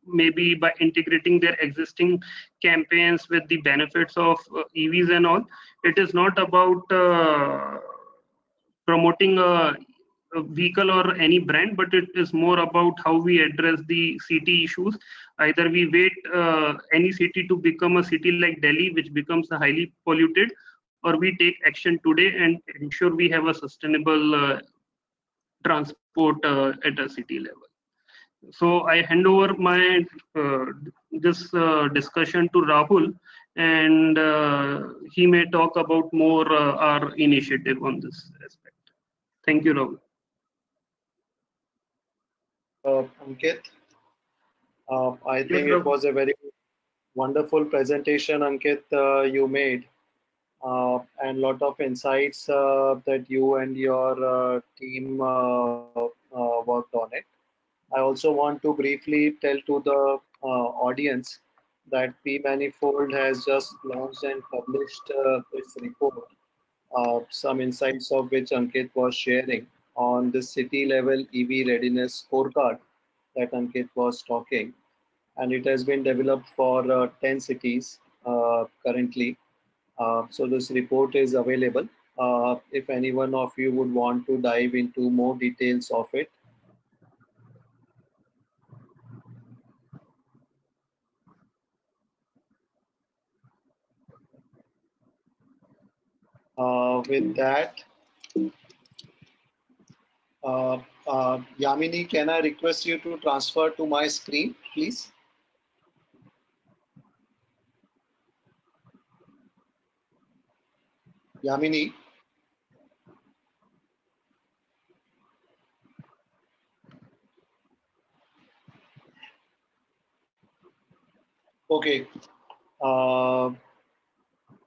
maybe by integrating their existing campaigns with the benefits of EVs and all. It is not about promoting a vehicle or any brand, but it is more about how we address the city issues. Either we wait any city to become a city like Delhi, which becomes highly polluted, or we take action today and ensure we have a sustainable transport at a city level. So I hand over my this discussion to Rahul, and he may talk about more our initiative on this aspect. Thank you, Rahul. Ankit, I think it was a very wonderful presentation, Ankit, you made. and lot of insights that you and your team worked on it. I also want to briefly tell to the audience that pManifold has just launched and published its report, some insights of which Ankit was sharing on the city level EV readiness scorecard that Ankit was talking. And it has been developed for 10 cities currently. So this report is available. If any one of you would want to dive into more details of it, with that, Yamini, can I request you to transfer to my screen, please? Yamini. Okay. Uh,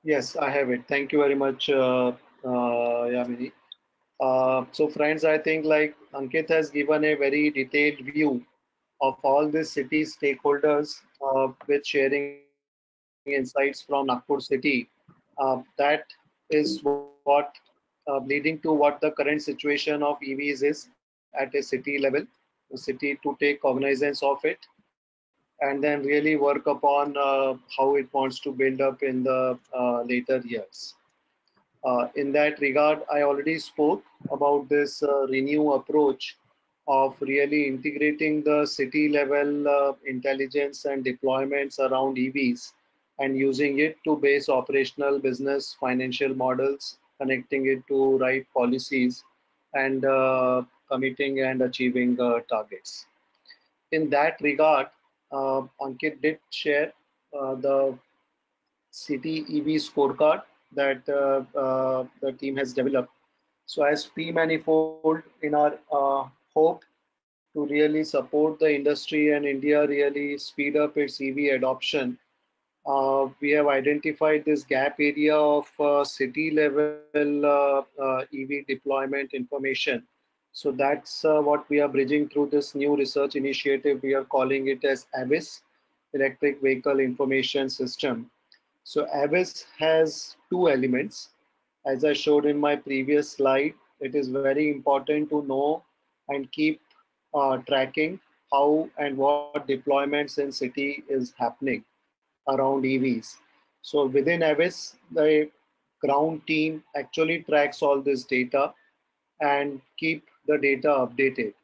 yes, I have it. Thank you very much, Yamini. So friends, I think like Ankit has given a very detailed view of all the city stakeholders with sharing insights from Nagpur city. That is what leading to what the current situation of EVs is at a city level. The city to take cognizance of it and then really work upon how it wants to build up in the later years. In that regard, I already spoke about this renew approach of really integrating the city level intelligence and deployments around EVs and using it to base operational business financial models, connecting it to right policies and committing and achieving targets. In that regard, Ankit did share the city EV scorecard that the team has developed. So as pManifold in our hope to really support the industry and India really speed up its EV adoption, we have identified this gap area of city level EV deployment information. So that's what we are bridging through this new research initiative. We are calling it as EVIS, Electric Vehicle Information System. So EVIS has two elements. As I showed in my previous slide, it is very important to know and keep tracking how and what deployments in city is happening around EVs. So within EVIS, the ground team actually tracks all this data and keep the data updated.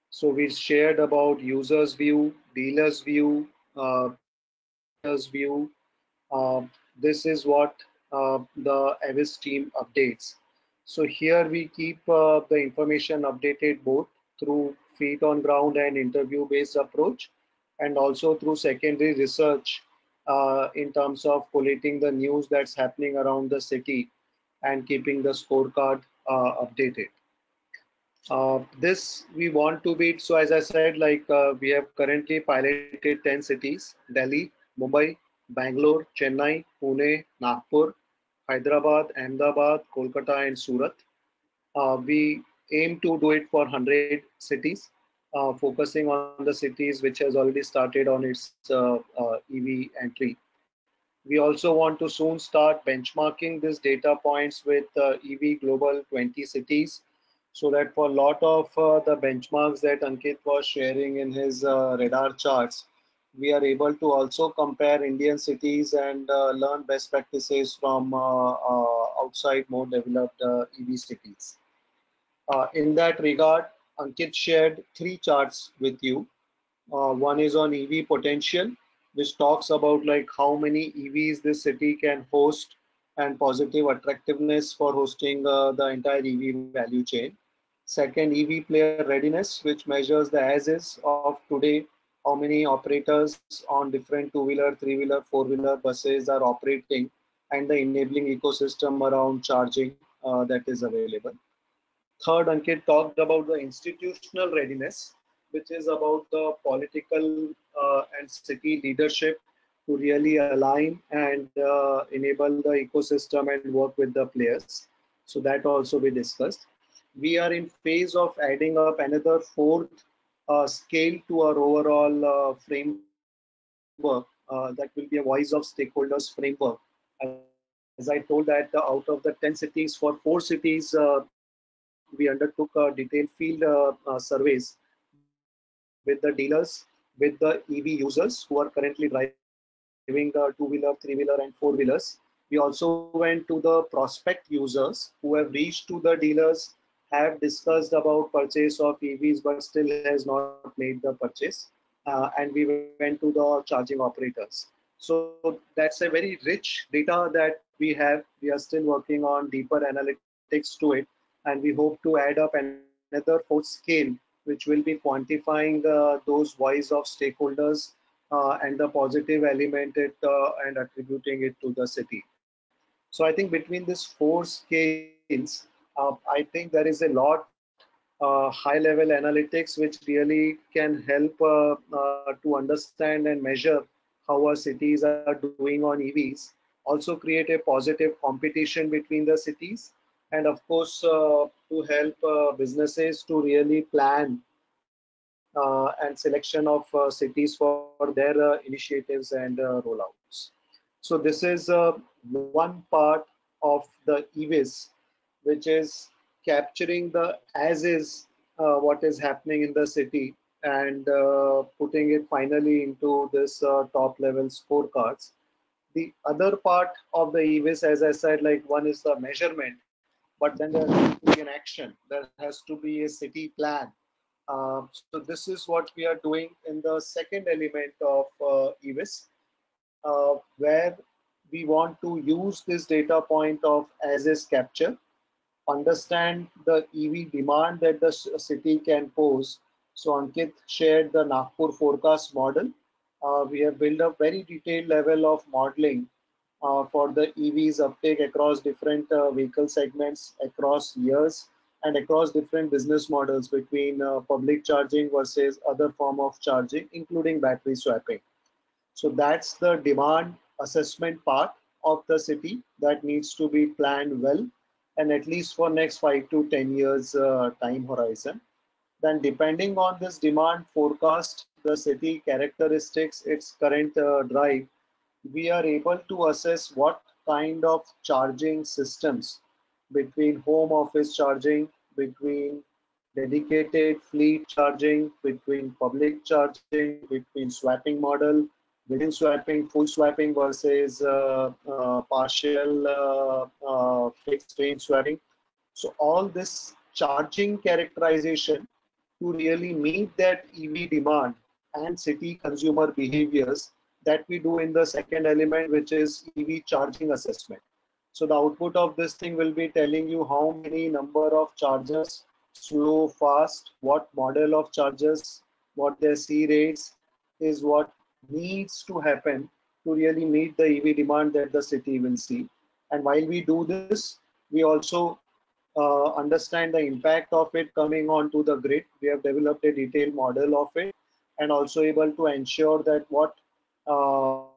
So we shared about users view, dealers view, operators view. This is what the Avis team updates. So here we keep the information updated both through feet on ground and interview based approach, and also through secondary research in terms of collating the news that's happening around the city and keeping the scorecard updated. This we want to beat. So as I said, like we have currently piloted 10 cities: Delhi, Mumbai, Bangalore, Chennai, Pune, Nagpur, Hyderabad, Ahmedabad, Kolkata, and Surat. We aim to do it for 100 cities, focusing on the cities which has already started on its EV entry. We also want to soon start benchmarking these data points with EV Global 20 cities, so that for a lot of the benchmarks that Ankit was sharing in his radar charts, we are able to also compare Indian cities and learn best practices from outside more developed EV cities. In that regard, Ankit shared three charts with you. One is on EV potential, which talks about like how many EVs this city can host and positive attractiveness for hosting the entire EV value chain. Second, EV player readiness, which measures the as is of today, how many operators on different two-wheeler, three-wheeler, four-wheeler buses are operating, and the enabling ecosystem around charging that is available. Third, Ankit talked about the institutional readiness, which is about the political and city leadership to really align and enable the ecosystem and work with the players. So that also we discussed. We are in phase of adding up another fourth scale to our overall framework. That will be a voice of stakeholders framework. As I told that out of the 10 cities, for 4 cities, we undertook detailed field surveys with the dealers, with the EV users who are currently driving two-wheeler, three-wheeler, and four-wheelers. We also went to the prospect users who have reached to the dealers, have discussed about purchase of EVs but still has not made the purchase. And we went to the charging operators. So that's a very rich data that we have. We are still working on deeper analytics to it, and we hope to add up another fourth scale, which will be quantifying those voice of stakeholders and the positive element it, and attributing it to the city. So I think between these 4 scales, I think there is a lot high level analytics which really can help to understand and measure how our cities are doing on EVs, also create a positive competition between the cities, and of course to help businesses to really plan and selection of cities for their initiatives and rollouts. So this is one part of the EVIS, which is capturing the as is what is happening in the city and putting it finally into this top level scorecards. The other part of the EVIS, as I said, like one is the measurement, but then there has to be an action. There has to be a city plan. So this is what we are doing in the second element of EVIS, where we want to use this data point of as is capture, understand the EV demand that the city can pose. So Ankit shared the Nagpur forecast model. We have built a very detailed level of modeling for the EVs uptake across different vehicle segments, across years, and across different business models between public charging versus other form of charging, including battery swapping. So that's the demand assessment part of the city that needs to be planned well, and at least for next 5 to 10 years time horizon. Then depending on this demand forecast, the city characteristics, its current drive, we are able to assess what kind of charging systems between home office charging, between dedicated fleet charging, between public charging, between swapping model, within swapping, full swapping versus partial fixed range swapping. So all this charging characterization to really meet that EV demand and city consumer behaviors that we do in the second element, which is EV charging assessment. So the output of this thing will be telling you how many number of chargers, slow, fast, what model of chargers, what their C rates is, what needs to happen to really meet the EV demand that the city will see. And while we do this, we also understand the impact of it coming onto the grid. We have developed a detailed model of it, and also able to ensure that what charging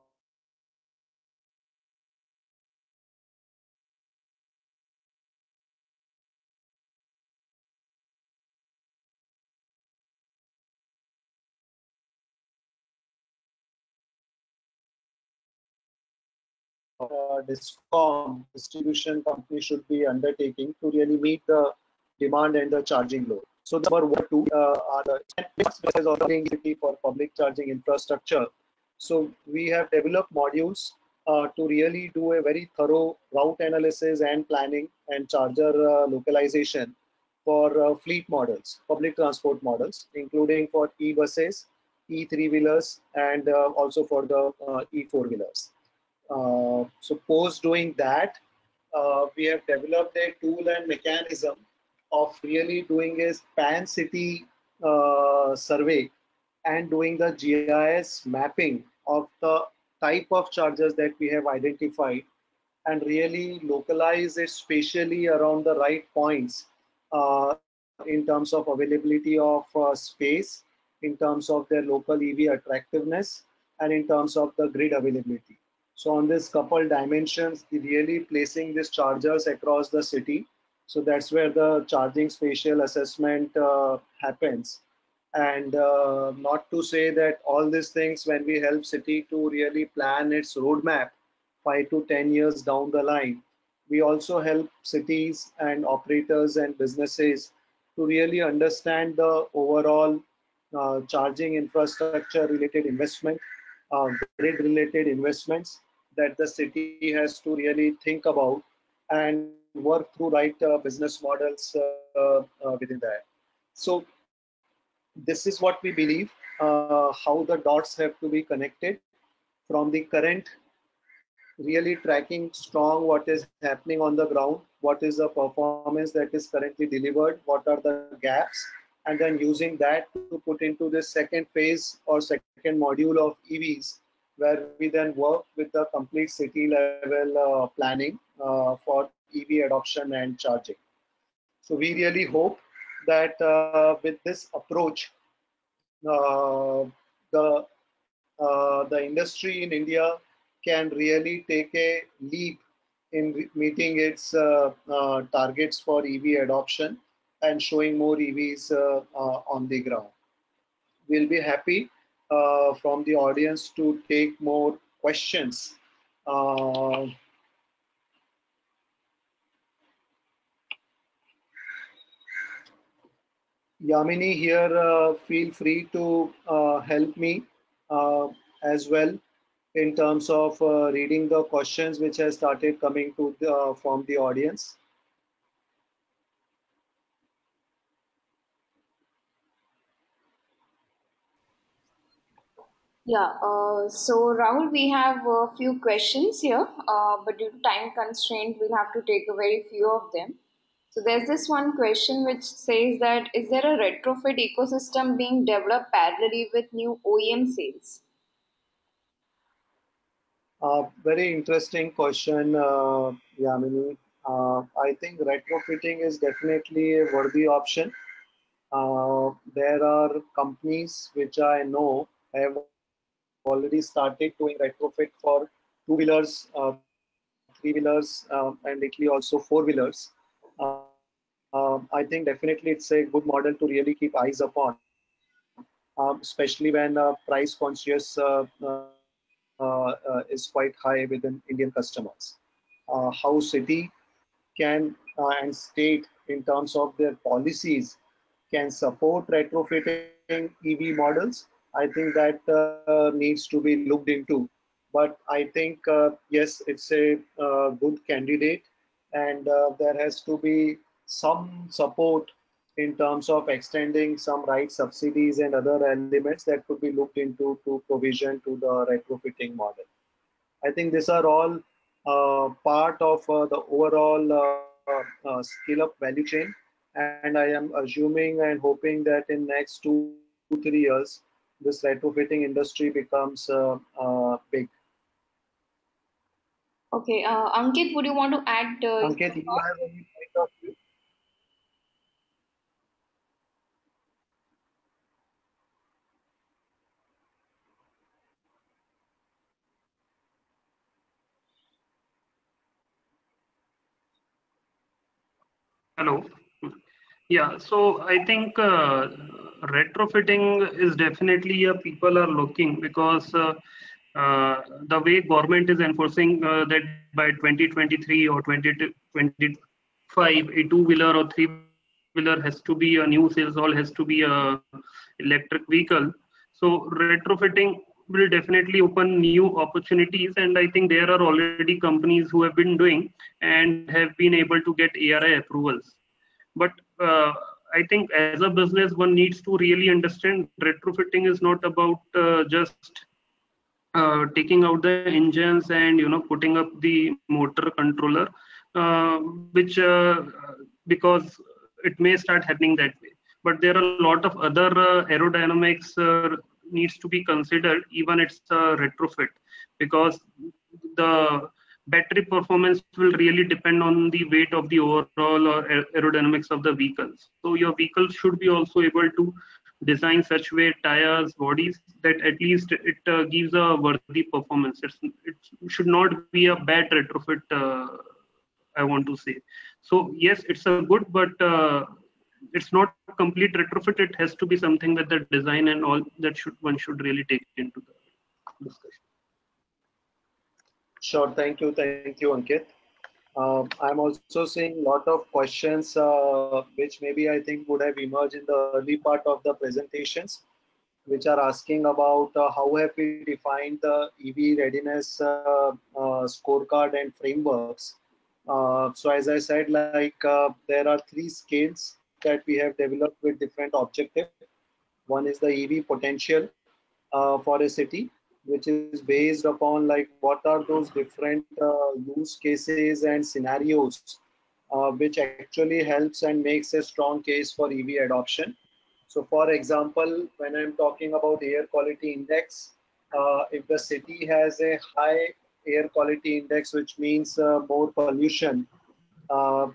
systems discom distribution company should be undertaking to really meet the demand and the charging load. So the number 1 2 are the for public charging infrastructure. So we have developed modules to really do a very thorough route analysis and planning and charger localization for fleet models, public transport models, including for e-buses, e-three-wheelers, and also for the e-four-wheelers. So post doing that, we have developed a tool and mechanism of really doing a pan city survey and doing the GIS mapping of the type of chargers that we have identified, and really localize it spatially around the right points in terms of availability of space, in terms of their local EV attractiveness, and in terms of the grid availability. So on this couple dimensions, really placing these chargers across the city. So that's where the charging spatial assessment happens. And not to say that all these things, when we help city to really plan its roadmap 5 to 10 years down the line, we also help cities and operators and businesses to really understand the overall charging infrastructure related investment, grid related investments that the city has to really think about and work through right business models within that. So this is what we believe, how the dots have to be connected from the current really tracking strong what is happening on the ground, what is the performance that is currently delivered, what are the gaps, and then using that to put into this second phase or second module of EVs, where we then work with the complete city level planning for EV adoption and charging. So we really hope that with this approach, the the industry in India can really take a leap in meeting its targets for EV adoption and showing more EVs on the ground. We'll be happy from the audience to take more questions. Uh, Yamini here, feel free to help me as well in terms of reading the questions which has started coming to from the audience. Yeah, so Rahul, we have a few questions here, but due to time constraint, we'll have to take a very few of them. So there's this one question which says that is there a retrofit ecosystem being developed parallelly with new OEM sales? Very interesting question, Yamini. I think retrofitting is definitely a worthy option. There are companies which I know have already started doing retrofit for two-wheelers, three-wheelers, and lately also four-wheelers. I think definitely it's a good model to really keep eyes upon, especially when price conscious is quite high within Indian customers. How city can and state in terms of their policies can support retrofitting EV models, I think that needs to be looked into. But I think, yes, it's a good candidate, and there has to be some support in terms of extending some right subsidies and other elements that could be looked into to provision to the retrofitting model. I think these are all part of the overall scale up value chain. And I am assuming and hoping that in next 2 3 years, this retrofitting industry becomes big. Okay, Ankit, would you want to add your Ankit, you thought? have any point of view? Hello. Yeah, so I think retrofitting is definitely a people are looking because the way government is enforcing that by 2023 or 2025, a two-wheeler or three-wheeler has to be a new sales, all has to be a electric vehicle. So retrofitting will definitely open new opportunities, and I think there are already companies who have been doing and have been able to get ARI approvals. But I think as a business, one needs to really understand retrofitting is not about just taking out the engines and putting up the motor controller, which because it may start happening that way. But there are a lot of other aerodynamics needs to be considered, even it's a retrofit, because the battery performance will really depend on the weight of the overall or aerodynamics of the vehicles. So your vehicle should be also able to design such way tires, bodies, that at least it gives a worthy performance. It should not be a bad retrofit. I want to say. So yes, it's a good, but it's not complete retrofit. It has to be something with the design and all that should one should really take into the discussion. Sure. Thank you, Ankit. I'm also seeing a lot of questions which maybe I think would have emerged in the early part of the presentations, which are asking about how have we defined the EV readiness scorecard and frameworks. So as I said, like there are three scales that we have developed with different objectives. One is the EV potential for a city, which is based upon like what are those different use cases and scenarios which actually helps and makes a strong case for EV adoption. So for example, when I'm talking about air quality index, if the city has a high air quality index, which means more pollution,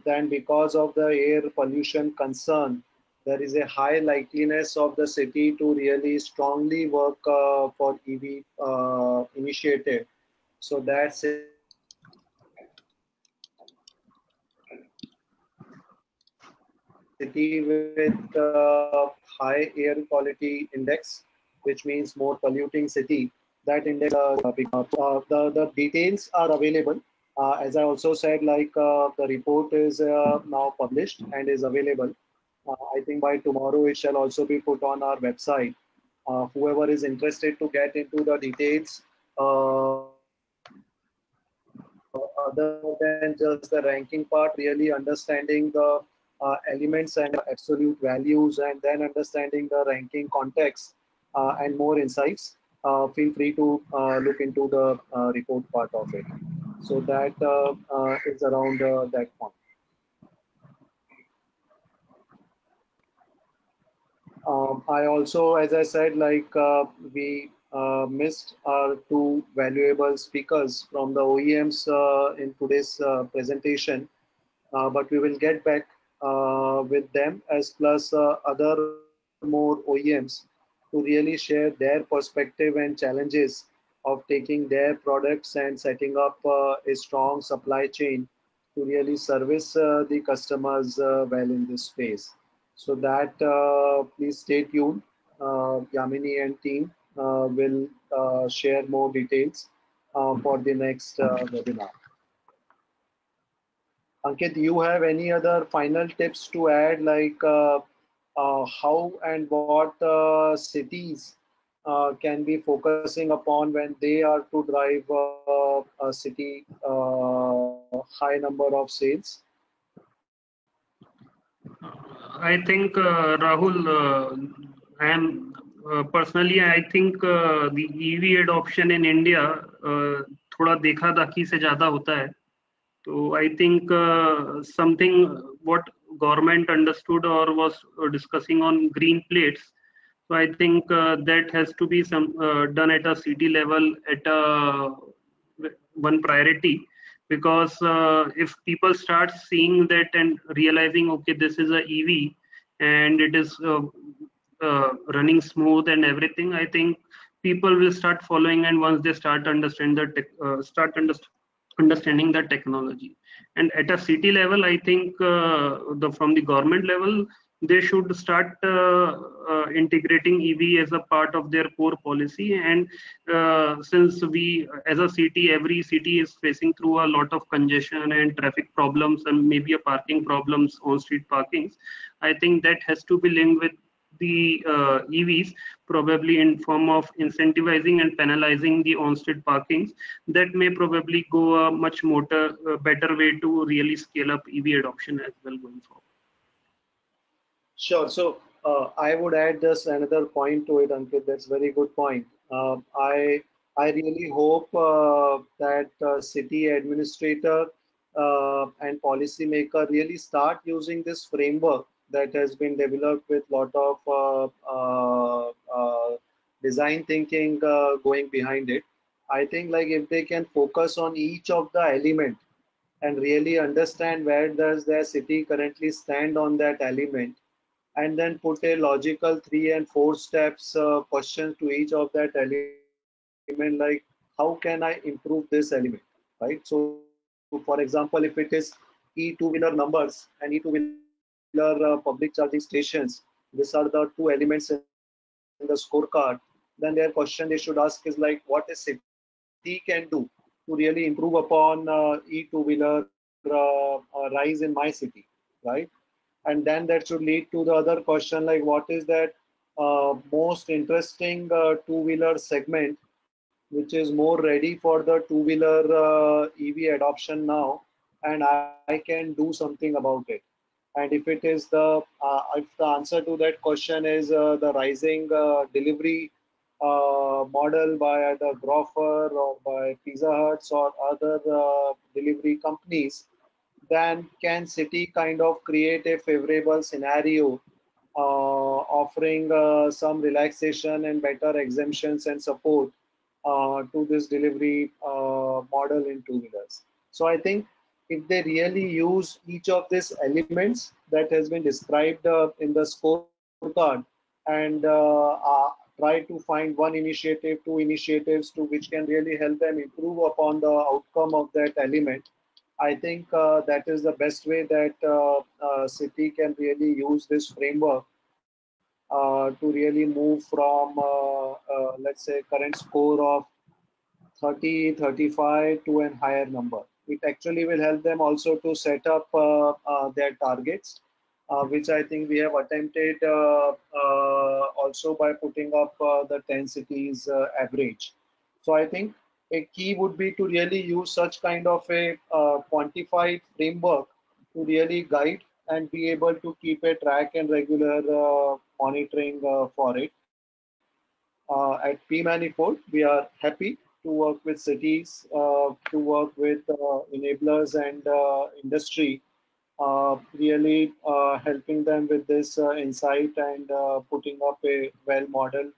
then because of the air pollution concern, there is a high likeliness of the city to really strongly work for EV initiative. So that city with high air quality index, which means more polluting city, that index the details are available. As I also said, like the report is now published and is available. I think by tomorrow it shall also be put on our website. Whoever is interested to get into the details, other than just the ranking part, really understanding the elements and absolute values, and then understanding the ranking context and more insights, feel free to look into the report part of it. So that is around that point. I also, as I said, like we missed our two valuable speakers from the OEMs in today's presentation, but we will get back with them as plus other more OEMs to really share their perspective and challenges of taking their products and setting up a strong supply chain to really service the customers well in this space. So that please stay tuned. Yamini and team will share more details for the next webinar. Ankit, do you have any other final tips to add, like how and what cities can be focusing upon when they are to drive a city high number of sales? I think Rahul, I am personally, I think the EV adoption in India थोड़ा देखा दाखी से ज़्यादा होता है. So I think something what government understood or was discussing on green plates. So I think that has to be done at a city level at one priority, because if people start seeing that and realizing, okay, this is a EV and it is running smooth and everything, I think people will start following, and once they start understanding the technology. And at a city level, I think from the government level, they should start integrating EV as a part of their core policy. And since we, as a city, every city is facing through a lot of congestion and traffic problems and maybe a parking problems on street parkings, I think that has to be linked with the EVs, probably in form of incentivizing and penalizing the on-street parkings. That may probably go a much more better way to really scale up EV adoption as well going forward. Sure. So I would add just another point to it, Ankit. That's very good point. I really hope that city administrator and policymaker really start using this framework that has been developed with lot of design thinking going behind it. I think like if they can focus on each of the element and really understand where does their city currently stand on that element, and then put a logical 3 and 4 steps questions to each of that element, like how can I improve this element, right? So for example, if it is e-two-wheeler numbers and e-two-wheeler public charging stations, these are the two elements in the scorecard, then their question they should ask is like, what a city can do to really improve upon e-two-wheeler rise in my city, right? And then that should lead to the other question, like what is that most interesting two-wheeler segment which is more ready for the two-wheeler EV adoption now, and I can do something about it. And if it is if the answer to that question is the rising delivery model by either Groffer or by Pizza Huts or other delivery companies, then can city kind of create a favorable scenario, offering some relaxation and better exemptions and support to this delivery model in two-wheelers. So I think if they really use each of these elements that has been described in the scorecard, and try to find one initiative, two initiatives to which can really help them improve upon the outcome of that element, I think that is the best way that city can really use this framework to really move from, let's say, current score of 30, 35 to an higher number. It actually will help them also to set up their targets, which I think we have attempted also by putting up the 10 cities average. So I think a key would be to really use such kind of a quantified framework to really guide and be able to keep a track and regular monitoring for it. At pManifold, we are happy to work with cities, to work with enablers and industry, really helping them with this insight and putting up a well-modeled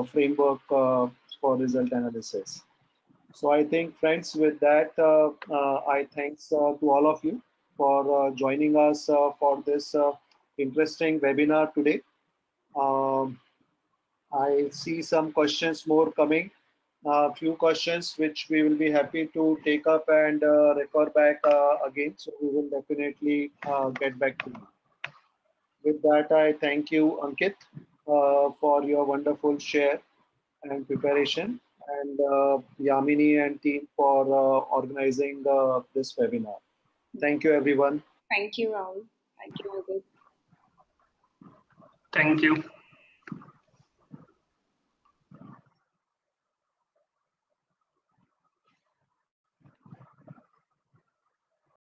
framework for result analysis. So I think, friends, with that, I thanks to all of you for joining us for this interesting webinar today. Um, I see some questions more coming. A few questions which we will be happy to take up and record back again. So we will definitely get back to you. With that, I thank you, Ankit, for your wonderful share and preparation, and Yamini and team for organizing this webinar. Thank you, everyone. Thank you, Rahul. Thank you, Udit. Thank you.